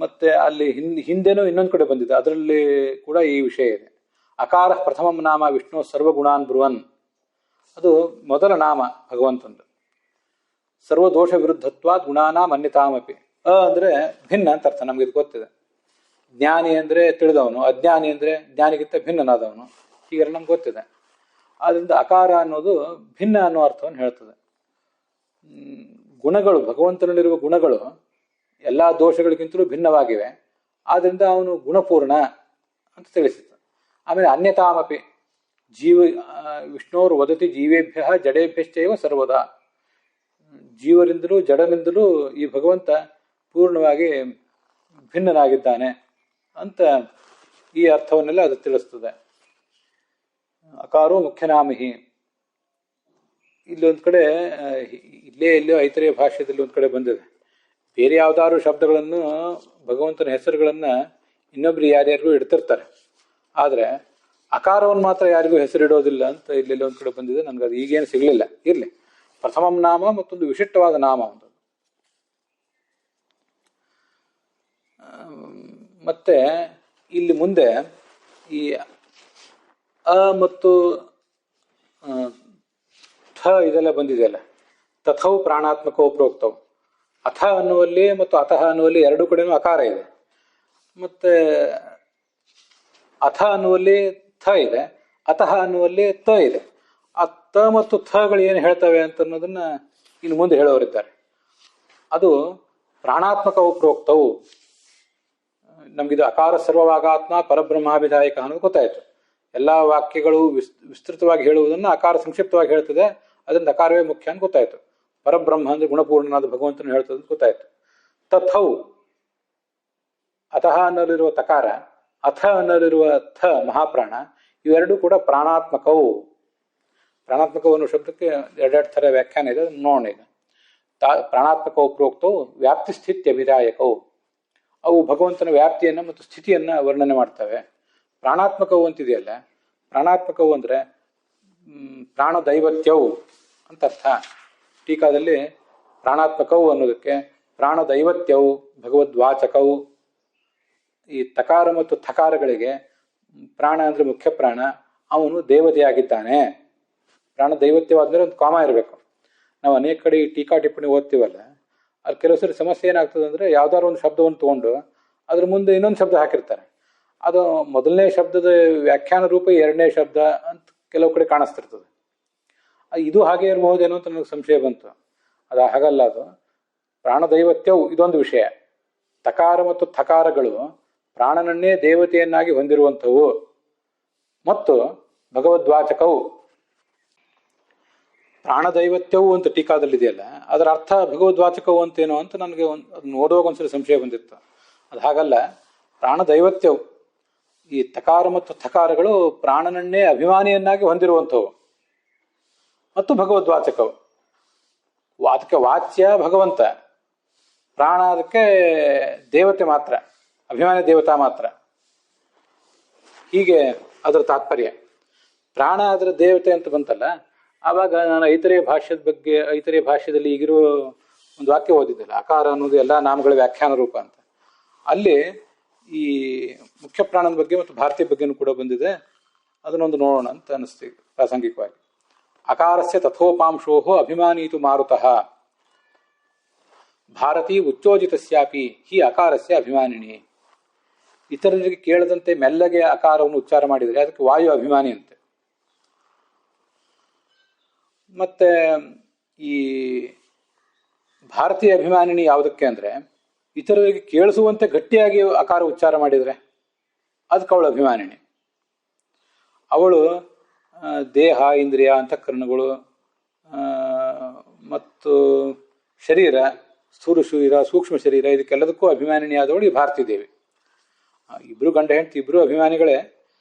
ಮತ್ತೆ ಅಲ್ಲಿ ಹಿಂದೆನೂ ಇನ್ನೊಂದು ಕಡೆ ಬಂದಿದೆ, ಅದರಲ್ಲಿ ಕೂಡ ಈ ವಿಷಯ ಇದೆ. ಅಕಾರ ಪ್ರಥಮ ನಾಮ ವಿಷ್ಣು ಸರ್ವಗುಣಾನ್ ಬ್ರುವನ್. ಅದು ಮೊದಲ ನಾಮ ಭಗವಂತಂದು. ಸರ್ವದೋಷ ವಿರುದ್ಧತ್ವಾದ್ ಗುಣಾನಾಂ ಅನ್ಯತಾಮಪಿ. ಅಂದ್ರೆ ಭಿನ್ನ ಅಂತ ಅರ್ಥ, ನಮ್ಗೆ ಇದು ಗೊತ್ತಿದೆ. ಜ್ಞಾನಿ ಅಂದ್ರೆ ತಿಳಿದವನು, ಅಜ್ಞಾನಿ ಅಂದ್ರೆ ಜ್ಞಾನಿಗಿಂತ ಭಿನ್ನನಾದವನು, ಹೀಗೆಲ್ಲ ನಮ್ಗೆ ಗೊತ್ತಿದೆ. ಆದ್ರಿಂದ ಅಕಾರ ಅನ್ನೋದು ಭಿನ್ನ ಅನ್ನೋ ಅರ್ಥವನ್ನು ಹೇಳ್ತದೆ. ಗುಣಗಳು, ಭಗವಂತನಲ್ಲಿರುವ ಗುಣಗಳು ಎಲ್ಲಾ ದೋಷಗಳಿಗಿಂತಲೂ ಭಿನ್ನವಾಗಿವೆ. ಆದ್ರಿಂದ ಅವನು ಗುಣಪೂರ್ಣ ಅಂತ ತಿಳಿಸುತ್ತೆ. ಆಮೇಲೆ ಅನ್ಯತಾಮಪಿ ವಿಷ್ಣೋರು ವದತಿ ಜೀವೇಭ್ಯ ಜಡೇಭ್ಯಶ್ಚೈವ ಸರ್ವದಾ. ಜೀವರಿಂದಲೂ ಜಡನಿಂದಲೂ ಈ ಭಗವಂತ ಪೂರ್ಣವಾಗಿ ಭಿನ್ನನಾಗಿದ್ದಾನೆ ಅಂತ ಈ ಅರ್ಥವನ್ನೆಲ್ಲ ಅದು ತಿಳಿಸ್ತದೆ. ಅಕಾರೋ ಮುಖ್ಯನಾಮಿಹಿ. ಇಲ್ಲೊಂದು ಕಡೆ, ಎಲ್ಲೋ ಐತರೆಯ ಭಾಷ್ಯದಲ್ಲಿ ಒಂದು ಕಡೆ ಬಂದಿದೆ. ಬೇರೆ ಯಾವ್ದಾದ್ರು ಶಬ್ದಗಳನ್ನು, ಭಗವಂತನ ಹೆಸರುಗಳನ್ನ ಇನ್ನೊಬ್ರು ಯಾರ್ಯಾರಿಗೂ ಇಡ್ತಿರ್ತಾರೆ, ಆದ್ರೆ ಅಕಾರವನ್ನು ಮಾತ್ರ ಯಾರಿಗೂ ಹೆಸರಿಡೋದಿಲ್ಲ ಅಂತ ಇಲ್ಲೆಲ್ಲ ಒಂದು ಕಡೆ ಬಂದಿದೆ. ನನ್ಗೆ ಅದು ಈಗೇನು ಸಿಗಲಿಲ್ಲ. ಇರ್ಲಿ, ಪ್ರಥಮಂ ನಾಮ ಮತ್ತೊಂದು ವಿಶಿಷ್ಟವಾದ ನಾಮ ಒಂದು. ಮತ್ತೆ ಇಲ್ಲಿ ಮುಂದೆ ಈ ಅ ಮತ್ತು ಥ ಇದೆಲ್ಲ ಬಂದಿದೆಯಲ್ಲ, ತಥೌ ಪ್ರಾಣಾತ್ಮಕೋ ಪ್ರೋಕ್ತವು. ಅಥ ಅನ್ನುವಲ್ಲಿ ಮತ್ತು ಅತಃ ಅನ್ನುವಲ್ಲಿ ಎರಡು ಕಡೆನೂ ಅಕಾರ ಇದೆ. ಮತ್ತೆ ಅಥ ಅನ್ನುವಲ್ಲಿ ಥ ಇದೆ, ಅತಃ ಅನ್ನುವಲ್ಲಿ ತ ಇದೆ. ಆ ತ ಮತ್ತು ಥಗಳು ಏನು ಹೇಳ್ತವೆ ಅಂತ ಅನ್ನೋದನ್ನ ಇನ್ನು ಮುಂದೆ ಹೇಳೋರಿದ್ದಾರೆ. ಅದು ಪ್ರಾಣಾತ್ಮಕವು ಪ್ರೋಕ್ತವು. ನಮ್ಗಿದು ಅಕಾರ ಸರ್ವವಾಗಾತ್ಮ ಪರಬ್ರಹ್ಮಾಭಿದಾಯಕ ಅನ್ನೋದು ಗೊತ್ತಾಯ್ತು. ಎಲ್ಲಾ ವಾಕ್ಯಗಳು ವಿಸ್ತೃತವಾಗಿ ಹೇಳುವುದನ್ನು ಅಕಾರ ಸಂಕ್ಷಿಪ್ತವಾಗಿ ಹೇಳ್ತದೆ. ಅದರಿಂದ ಅಕಾರವೇ ಮುಖ್ಯ ಅಂತ ಗೊತ್ತಾಯ್ತು. ಪರಬ್ರಹ್ಮ ಅಂದ್ರೆ ಗುಣಪೂರ್ಣನಾದ ಭಗವಂತನ ಹೇಳ್ತದೆ ಅಂತ ಗೊತ್ತಾಯ್ತು. ತಥೌ, ಅತಃ ಅನ್ನಲಿರುವ ತಕಾರ, ಅಥ ಅನ್ನಲಿರುವ ಥ ಮಹಾಪ್ರಾಣ, ಇವೆರಡೂ ಕೂಡ ಪ್ರಾಣಾತ್ಮಕವು. ಪ್ರಾಣಾತ್ಮಕವು ಅನ್ನೋ ಶಬ್ದಕ್ಕೆ ಎರಡೆರಡು ಥರ ವ್ಯಾಖ್ಯಾನ ಇದೆ, ಅದನ್ನು ನೋಡೋಣ ಈಗ. ಪ್ರಾಣಾತ್ಮಕವು ಪ್ರೋಕ್ತವು ವ್ಯಾಪ್ತಿ ಸ್ಥಿತ್ಯ ಅಭಿದಾಯಕವು. ಅವು ಭಗವಂತನ ವ್ಯಾಪ್ತಿಯನ್ನ ಮತ್ತು ಸ್ಥಿತಿಯನ್ನ ವರ್ಣನೆ ಮಾಡ್ತವೆ. ಪ್ರಾಣಾತ್ಮಕವು ಅಂತಿದೆಯಲ್ಲ, ಪ್ರಾಣಾತ್ಮಕವು ಅಂದರೆ ಪ್ರಾಣದೈವತ್ಯವು ಅಂತ ಅರ್ಥ. ಟೀಕಾದಲ್ಲಿ ಪ್ರಾಣಾತ್ಮಕವು ಅನ್ನೋದಕ್ಕೆ ಪ್ರಾಣದೈವತ್ಯವು ಭಗವದ್ವಾಚಕವು. ಈ ತಕಾರ ಮತ್ತು ಥಕಾರಗಳಿಗೆ ಪ್ರಾಣ ಅಂದರೆ ಮುಖ್ಯ ಪ್ರಾಣ, ಅವನು ದೇವತೆಯಾಗಿದ್ದಾನೆ. ಪ್ರಾಣ ದೈವತ್ಯವಾದ್ಮೇಲೆ ಒಂದು ಕಾಮ ಇರಬೇಕು. ನಾವು ಅನೇಕ ಕಡೆ ಈ ಟೀಕಾ ಟಿಪ್ಪಣಿ ಓದ್ತೀವಲ್ಲ, ಅಲ್ಲಿ ಕೆಲವು ಸರಿ ಸಮಸ್ಯೆ ಏನಾಗ್ತದೆ ಅಂದರೆ ಯಾವ್ದಾದ್ರು ಒಂದು ಶಬ್ದವನ್ನು ತೊಗೊಂಡು ಅದ್ರ ಮುಂದೆ ಇನ್ನೊಂದು ಶಬ್ದ ಹಾಕಿರ್ತಾರೆ. ಅದು ಮೊದಲನೇ ಶಬ್ದದ ವ್ಯಾಖ್ಯಾನ ರೂಪ ಎರಡನೇ ಶಬ್ದ ಅಂತ ಕೆಲವು ಕಡೆ ಕಾಣಿಸ್ತಿರ್ತದೆ. ಇದು ಹಾಗೆ ಇರಬಹುದೇನೋ ಅಂತ ನನಗೆ ಸಂಶಯ ಬಂತು. ಅದು ಹಾಗಲ್ಲ. ಅದು ಪ್ರಾಣದೈವತ್ಯವು ಇದೊಂದು ವಿಷಯ. ತಕಾರ ಮತ್ತು ಥಕಾರಗಳು ಪ್ರಾಣನನ್ನೇ ದೇವತೆಯನ್ನಾಗಿ ಹೊಂದಿರುವಂಥವು ಮತ್ತು ಭಗವದ್ವಾಚಕವು. ಪ್ರಾಣದೈವತ್ಯವು ಅಂತ ಟೀಕಾದಲ್ಲಿದೆಯಲ್ಲ, ಅದರ ಅರ್ಥ ಭಗವದ್ವಾಚಕವು ಅಂತೇನೋ ಅಂತ ನನಗೆ ನೋಡುವಾಗ ಒಂದ್ಸರಿ ಸಂಶಯ ಬಂದಿತ್ತು. ಅದು ಹಾಗಲ್ಲ. ಪ್ರಾಣದೈವತ್ಯವು, ಈ ತಕಾರ ಮತ್ತು ಥಕಾರಗಳು ಪ್ರಾಣನನ್ನೇ ಅಭಿಮಾನಿಯನ್ನಾಗಿ ಹೊಂದಿರುವಂಥವು ಮತ್ತು ಭಗವದ್ವಾಚಕವು. ಅದಕ್ಕೆ ವಾಚ್ಯ ಭಗವಂತ, ಪ್ರಾಣ ಅದಕ್ಕೆ ದೇವತೆ ಮಾತ್ರ, ಅಭಿಮಾನಿ ದೇವತಾ ಮಾತ್ರ. ಹೀಗೆ ಅದರ ತಾತ್ಪರ್ಯ. ಪ್ರಾಣ ಅದರ ದೇವತೆ ಅಂತ ಬಂತಲ್ಲ, ಆವಾಗ ನಾನು ಐತರೇಯ ಭಾಷ್ಯದಲ್ಲಿ ಈಗಿರೋ ಒಂದು ವಾಕ್ಯ ಓದಿದ್ದಿಲ್ಲ, ಅಕಾರ ಅನ್ನೋದು ಎಲ್ಲ ನಾಮಗಳ ವ್ಯಾಖ್ಯಾನ ರೂಪ ಅಂತ. ಅಲ್ಲಿ ಈ ಮುಖ್ಯ ಪ್ರಾಣನ ಬಗ್ಗೆ ಮತ್ತು ಭಾರತೀಯ ಬಗ್ಗೆನೂ ಕೂಡ ಬಂದಿದೆ. ಅದನ್ನೊಂದು ನೋಡೋಣ ಅಂತ ಅನಿಸ್ತೀವಿ ಪ್ರಾಸಂಗಿಕವಾಗಿ. ಅಕಾರಸ್ಯ ತಥೋಪಾಂಶೋ ಅಭಿಮಾನೀತು ಮಾರುತಃ ಭಾರತೀ ಉಚ್ಚೋಜಿತಸ್ಯಾಪಿ ಹಿ ಅಕಾರಸ್ಯ ಅಭಿಮಾನಿನಿ. ಇತರರಿಗೆ ಕೇಳದಂತೆ ಮೆಲ್ಲಗೆ ಅಕಾರವನ್ನು ಉಚ್ಚಾರ ಮಾಡಿದರೆ ಅದಕ್ಕೆ ವಾಯು ಅಭಿಮಾನಿ ಅಂತೆ. ಮತ್ತೆ ಈ ಭಾರತೀಯ ಅಭಿಮಾನಿನಿ ಯಾವುದಕ್ಕೆ ಅಂದರೆ, ಇತರರಿಗೆ ಕೇಳಿಸುವಂತೆ ಗಟ್ಟಿಯಾಗಿ ಅಕಾರ ಉಚ್ಚಾರ ಮಾಡಿದರೆ ಅದಕ್ಕೆ ಅವಳು ಅಭಿಮಾನಿನಿ. ಅವಳು ದೇಹ, ಇಂದ್ರಿಯ, ಅಂತಃಕರಣಗಳು ಮತ್ತು ಶರೀರ, ಸ್ಥೂಲ ಶರೀರ, ಸೂಕ್ಷ್ಮ ಶರೀರ, ಇದಕ್ಕೆಲ್ಲದಕ್ಕೂ ಅಭಿಮಾನಿನಿ ಆದವಳು ಈ ಭಾರತೀ ದೇವಿ. ಇಬ್ರು ಗಂಡ ಹೆಂಡತಿ ಇಬ್ರು ಅಭಿಮಾನಿಗಳೇ.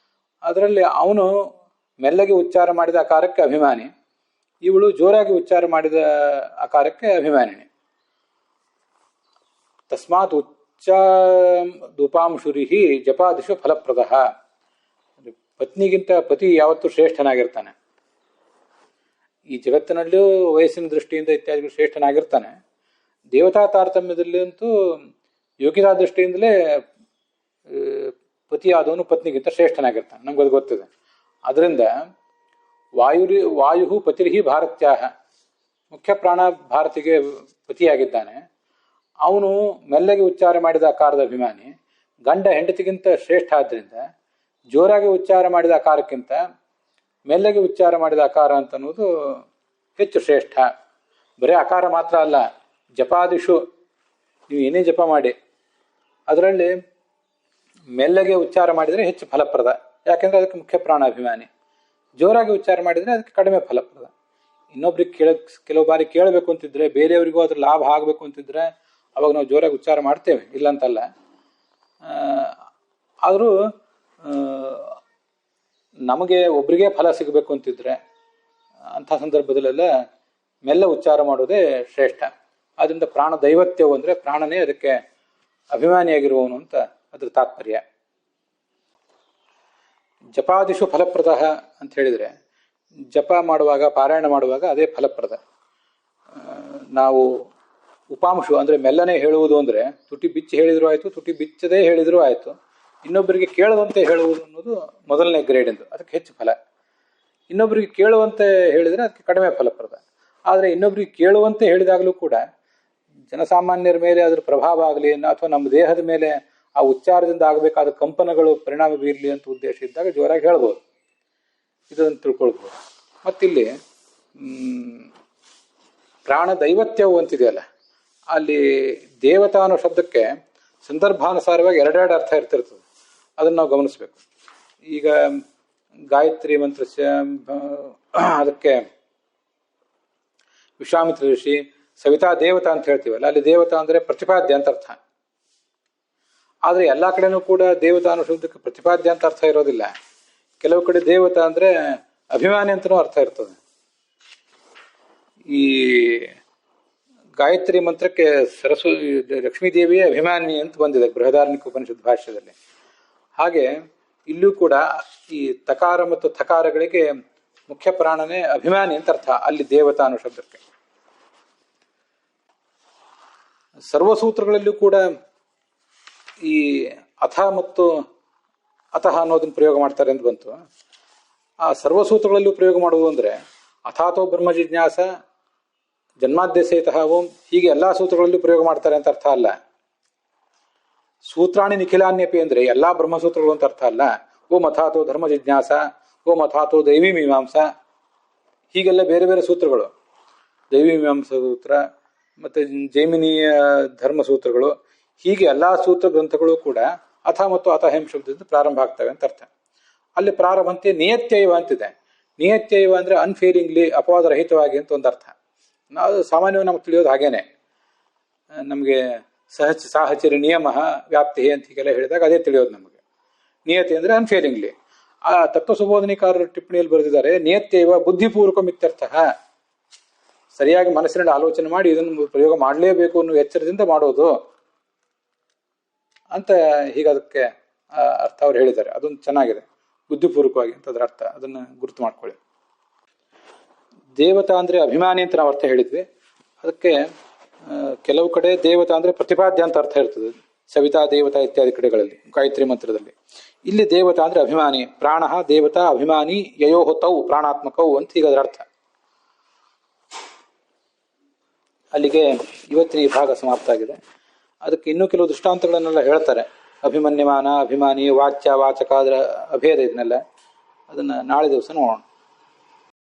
ಅದರಲ್ಲಿ ಅವನು ಮೆಲ್ಲಗೆ ಉಚ್ಚಾರ ಮಾಡಿದ ಅಕಾರಕ್ಕೆ ಅಭಿಮಾನಿ, ಇವಳು ಜೋರಾಗಿ ಉಚ್ಚಾರ ಮಾಡಿದ ಅಕಾರಕ್ಕೆ ಅಭಿಮಾನಿನಿ. ತಸ್ಮಾತ್ ಉಚ್ಚಾದುಪಾಂಶುರಿ ಜಪಾದಿಶು ಫಲಪ್ರದಃ. ಪತ್ನಿಗಿಂತ ಪತಿ ಯಾವತ್ತೂ ಶ್ರೇಷ್ಠನಾಗಿರ್ತಾನೆ. ಈ ಜಗತ್ತಿನಲ್ಲೂ ವಯಸ್ಸಿನ ದೃಷ್ಟಿಯಿಂದ ಇತ್ಯಾದಿ ಶ್ರೇಷ್ಠನಾಗಿರ್ತಾನೆ. ದೇವತಾ ತಾರತಮ್ಯದಲ್ಲಿ ಅಂತೂ ಯೋಗ್ಯತಾ ದೃಷ್ಟಿಯಿಂದಲೇ ಪತಿಯಾದವನು ಪತ್ನಿಗಿಂತ ಶ್ರೇಷ್ಠನಾಗಿರ್ತಾನೆ, ನಮ್ಗದು ಗೊತ್ತಿದೆ. ಅದರಿಂದ ವಾಯು ಪತಿರ್ಹಿ ಭಾರತ್ಯಾಹ, ಮುಖ್ಯ ಪ್ರಾಣ ಭಾರತಿಗೆ ಪತಿಯಾಗಿದ್ದಾನೆ. ಅವನು ಮೆಲ್ಲಗೆ ಉಚ್ಚಾರ ಮಾಡಿದ ಅಕಾರದ ಅಭಿಮಾನಿ. ಗಂಡ ಹೆಂಡತಿಗಿಂತ ಶ್ರೇಷ್ಠ ಆದ್ದರಿಂದ ಜೋರಾಗಿ ಉಚ್ಚಾರ ಮಾಡಿದ ಅಕಾರಕ್ಕಿಂತ ಮೆಲ್ಲಗೆ ಉಚ್ಚಾರ ಮಾಡಿದ ಅಕಾರ ಅಂತ ಅನ್ನೋದು ಹೆಚ್ಚು ಶ್ರೇಷ್ಠ. ಬರೀ ಅಕಾರ ಮಾತ್ರ ಅಲ್ಲ, ಜಪಾದಿಶು ನೀವು ಏನೇ ಜಪ ಮಾಡಿ ಅದರಲ್ಲಿ ಮೆಲ್ಲಗೆ ಉಚ್ಚಾರ ಮಾಡಿದರೆ ಹೆಚ್ಚು ಫಲಪ್ರದ. ಯಾಕೆಂದರೆ ಅದಕ್ಕೆ ಮುಖ್ಯ ಪ್ರಾಣ ಅಭಿಮಾನಿ. ಜೋರಾಗಿ ಉಚ್ಚಾರ ಮಾಡಿದರೆ ಅದಕ್ಕೆ ಕಡಿಮೆ ಫಲಪ್ರದ. ಇನ್ನೊಬ್ರಿಗೆ ಕೆಲವು ಬಾರಿ ಕೇಳಬೇಕು ಅಂತಿದ್ರೆ, ಬೇರೆಯವರಿಗೂ ಅದ್ರ ಲಾಭ ಆಗಬೇಕು ಅಂತಿದ್ರೆ ಅವಾಗ ನಾವು ಜೋರಾಗಿ ಉಚ್ಚಾರ ಮಾಡ್ತೇವೆ, ಇಲ್ಲ ಅಂತಲ್ಲ. ಆದರೂ ನಮಗೆ ಒಬ್ರಿಗೆ ಫಲ ಸಿಗಬೇಕು ಅಂತಿದ್ರೆ ಅಂಥ ಸಂದರ್ಭದಲ್ಲೆಲ್ಲ ಮೆಲ್ಲ ಉಚ್ಚಾರ ಮಾಡೋದೇ ಶ್ರೇಷ್ಠ. ಆದ್ದರಿಂದ ಪ್ರಾಣ ದೈವತ್ಯವು ಅಂದರೆ ಪ್ರಾಣನೇ ಅದಕ್ಕೆ ಅಭಿಮಾನಿಯಾಗಿರುವವನು ಅಂತ ಅದ್ರ ತಾತ್ಪರ್ಯ. ಜಪಾದಿಶು ಫಲಪ್ರದಃ ಅಂತ ಹೇಳಿದರೆ, ಜಪ ಮಾಡುವಾಗ, ಪಾರಾಯಣ ಮಾಡುವಾಗ ಅದೇ ಫಲಪ್ರದ. ನಾವು ಉಪಾಂಶು ಅಂದರೆ ಮೆಲ್ಲನೆ ಹೇಳುವುದು ಅಂದರೆ ತುಟಿ ಬಿಚ್ಚಿ ಹೇಳಿದರೂ ಆಯಿತು, ತುಟಿ ಬಿಚ್ಚದೇ ಹೇಳಿದರೂ ಆಯಿತು. ಇನ್ನೊಬ್ಬರಿಗೆ ಕೇಳುವಂತೆ ಹೇಳುವುದು ಅನ್ನೋದು ಮೊದಲನೇ ಗ್ರೇಡ್ ಎಂದು, ಅದಕ್ಕೆ ಹೆಚ್ಚು ಫಲ. ಇನ್ನೊಬ್ಬರಿಗೆ ಕೇಳುವಂತೆ ಹೇಳಿದರೆ ಅದಕ್ಕೆ ಕಡಿಮೆ ಫಲಪ್ರದ. ಆದರೆ ಇನ್ನೊಬ್ಬರಿಗೆ ಕೇಳುವಂತೆ ಹೇಳಿದಾಗಲೂ ಕೂಡ ಜನಸಾಮಾನ್ಯರ ಮೇಲೆ ಅದರ ಪ್ರಭಾವ ಆಗಲಿ ಅಥವಾ ನಮ್ಮ ದೇಹದ ಮೇಲೆ ಆ ಉಚ್ಚಾರದಿಂದ ಆಗಬೇಕಾದ ಕಂಪನಗಳು ಪರಿಣಾಮ ಬೀರಲಿ ಅಂತ ಉದ್ದೇಶ ಇದ್ದಾಗ ಜೋರಾಗಿ ಹೇಳ್ಬೋದು, ಇದನ್ನು ತಿಳ್ಕೊಳ್ಬೋದು. ಮತ್ತಿಲ್ಲಿ ಪ್ರಾಣ ದೈವತ್ಯವು ಅಂತಿದೆಯಲ್ಲ, ಅಲ್ಲಿ ದೇವತಾ ಅನ್ನೋ ಶಬ್ದಕ್ಕೆ ಸಂದರ್ಭಾನುಸಾರವಾಗಿ ಎರಡೆರಡು ಅರ್ಥ ಇರ್ತಿರ್ತದೆ. ಅದನ್ನು ನಾವು ಗಮನಿಸಬೇಕು. ಈಗ ಗಾಯತ್ರಿ ಮಂತ್ರ ಅದಕ್ಕೆ ವಿಶ್ವಾಮಿತ್ರ ಋಷಿ ಸವಿತಾ ದೇವತಾ ಅಂತ ಹೇಳ್ತೀವಲ್ಲ, ಅಲ್ಲಿ ದೇವತಾ ಅಂದರೆ ಪ್ರತಿಪಾದ್ಯ ಅಂತ ಅರ್ಥ. ಆದರೆ ಎಲ್ಲ ಕಡೆನೂ ಕೂಡ ದೇವತಾ ಅನ್ನೋ ಶಬ್ದಕ್ಕೆ ಪ್ರತಿಪಾದ್ಯ ಅಂತ ಅರ್ಥ ಇರೋದಿಲ್ಲ. ಕೆಲವು ಕಡೆ ದೇವತಾ ಅಂದರೆ ಅಭಿಮಾನಿ ಅಂತನೂ ಅರ್ಥ ಇರ್ತದೆ. ಈ ಗಾಯತ್ರಿ ಮಂತ್ರಕ್ಕೆ ಲಕ್ಷ್ಮೀದೇವಿಯೇ ಅಭಿಮಾನಿ ಅಂತ ಬಂದಿದೆ ಬೃಹದಾರಣ್ಯಕ ಉಪನಿಷತ್ ಭಾಷ್ಯದಲ್ಲಿ. ಹಾಗೆ ಇಲ್ಲೂ ಕೂಡ ಈ ತಕಾರ ಮತ್ತು ಥಕಾರಗಳಿಗೆ ಮುಖ್ಯ ಪ್ರಾಣನೇ ಅಭಿಮಾನಿ ಅಂತ ಅರ್ಥ ಅಲ್ಲಿ ದೇವತಾ ಅನ್ನೋ ಶಬ್ದಕ್ಕೆ. ಸರ್ವಸೂತ್ರಗಳಲ್ಲೂ ಕೂಡ ಈ ಅಥ ಮತ್ತು ಅತಃ ಅನ್ನೋದನ್ನ ಪ್ರಯೋಗ ಮಾಡ್ತಾರೆ ಅಂತ ಬಂತು. ಆ ಸರ್ವಸೂತ್ರಗಳಲ್ಲೂ ಪ್ರಯೋಗ ಮಾಡುವುದು ಅಂದ್ರೆ ಅಥಾತೋ ಬ್ರಹ್ಮ ಜಿಜ್ಞಾಸ ಜನ್ಮಾದ್ಯಸೇತಃ ಓಂ ಹೀಗೆ ಎಲ್ಲಾ ಸೂತ್ರಗಳಲ್ಲೂ ಪ್ರಯೋಗ ಮಾಡ್ತಾರೆ ಅಂತ ಅರ್ಥ ಅಲ್ಲ. ಸೂತ್ರಾಣಿ ನಿಖಿಲಾನ್ಯಪಿ ಅಂದ್ರೆ ಎಲ್ಲಾ ಬ್ರಹ್ಮಸೂತ್ರಗಳು ಅಂತ ಅರ್ಥ ಅಲ್ಲ. ಓಂ ಅಥಾತೋ ಧರ್ಮ ಜಿಜ್ಞಾಸ, ಓಂ ಅಥಾತೋ ದೈವಿ ಮೀಮಾಂಸ, ಹೀಗೆಲ್ಲ ಬೇರೆ ಬೇರೆ ಸೂತ್ರಗಳು. ದೈವಿ ಮೀಮಾಂಸಾ ಸೂತ್ರ ಮತ್ತೆ ಜೈಮಿನಿಯ ಧರ್ಮ ಸೂತ್ರಗಳು, ಹೀಗೆ ಎಲ್ಲಾ ಸೂತ್ರ ಗ್ರಂಥಗಳು ಕೂಡ ಅಥ ಮತ್ತು ಅತಹೆಂ ಶಬ್ದದಿಂದ ಪ್ರಾರಂಭ ಆಗ್ತವೆ ಅಂತ ಅರ್ಥ. ಅಲ್ಲಿ ಪ್ರಾರಂಭ ಅಂತೆ ನಿಯತ್ಯೈವ ಅಂತಿದೆ. ನಿಯತ್ಯೈವ ಅಂದ್ರೆ ಅನ್ಫೇಲಿಂಗ್ಲಿ, ಅಪವಾದ ರಹಿತವಾಗಿ ಅಂತ ಒಂದು ಅರ್ಥ. ನಾವು ಸಾಮಾನ್ಯವಾಗಿ ನಮ್ಗೆ ತಿಳಿಯೋದು ಹಾಗೇನೆ. ನಮಗೆ ಸಾಹಚರ್ಯ ನಿಯಮ ವ್ಯಾಪ್ತಿ ಅಂತ ಹೀಗೆಲ್ಲ ಹೇಳಿದಾಗ ಅದೇ ತಿಳಿಯೋದು ನಮಗೆ. ನಿಯತಿ ಅಂದ್ರೆ ಅನ್ಫೇಲಿಂಗ್ಲಿ. ಆ ತತ್ವ ಸುಬೋಧನಿಕಾರರು ಟಿಪ್ಪಣಿಯಲ್ಲಿ ಬರೆದಿದ್ದಾರೆ ನಿಯತ್ಯೈವ ಬುದ್ಧಿಪೂರ್ವಕ ಮಿತ್ಯರ್ಥ, ಸರಿಯಾಗಿ ಮನಸ್ಸಿನಲ್ಲಿ ಆಲೋಚನೆ ಮಾಡಿ ಇದನ್ನು ಪ್ರಯೋಗ ಮಾಡಲೇಬೇಕು ಅನ್ನೋ ಎಚ್ಚರದಿಂದ ಮಾಡೋದು ಅಂತ ಹೀಗೆ ಅದಕ್ಕೆ ಅರ್ಥ ಅವ್ರು ಹೇಳಿದ್ದಾರೆ. ಅದೊಂದು ಚೆನ್ನಾಗಿದೆ, ಬುದ್ಧಿಪೂರ್ವಕವಾಗಿ ಅಂತ ಅದರ ಅರ್ಥ. ಅದನ್ನ ಗುರುತು ಮಾಡ್ಕೊಳ್ಳಿ. ದೇವತಾ ಅಂದ್ರೆ ಅಭಿಮಾನಿ ಅಂತ ನಾವು ಅರ್ಥ ಹೇಳಿದ್ವಿ. ಅದಕ್ಕೆ ಕೆಲವು ಕಡೆ ದೇವತಾ ಅಂದ್ರೆ ಪ್ರತಿಪಾದ್ಯ ಅಂತ ಅರ್ಥ ಇರ್ತದೆ, ಸವಿತಾ ದೇವತಾ ಇತ್ಯಾದಿ ಕಡೆಗಳಲ್ಲಿ, ಗಾಯತ್ರಿ ಮಂತ್ರದಲ್ಲಿ. ಇಲ್ಲಿ ದೇವತಾ ಅಂದ್ರೆ ಅಭಿಮಾನಿ, ಪ್ರಾಣ ದೇವತಾ ಅಭಿಮಾನಿ ಯಯೋಹೋ ತೌ ಪ್ರಾಣಾತ್ಮಕವು ಅಂತ ಈಗ ಅದರ ಅರ್ಥ. ಅಲ್ಲಿಗೆ ಇವತ್ತಿನ ಈ ಭಾಗ ಸಮಾಪ್ತ ಆಗಿದೆ. ಅದಕ್ಕೆ ಇನ್ನೂ ಕೆಲವು ದೃಷ್ಟಾಂತಗಳನ್ನೆಲ್ಲ ಹೇಳ್ತಾರೆ. ಅಭಿಮನ್ಯಮಾನ, ಅಭಿಮಾನಿ, ವಾಚ್ಯ, ವಾಚಕ, ಅದರ ಅಭೇದ ಇದನ್ನೆಲ್ಲ ಅದನ್ನ ನಾಳೆ ದಿವಸ ನೋಡೋಣ.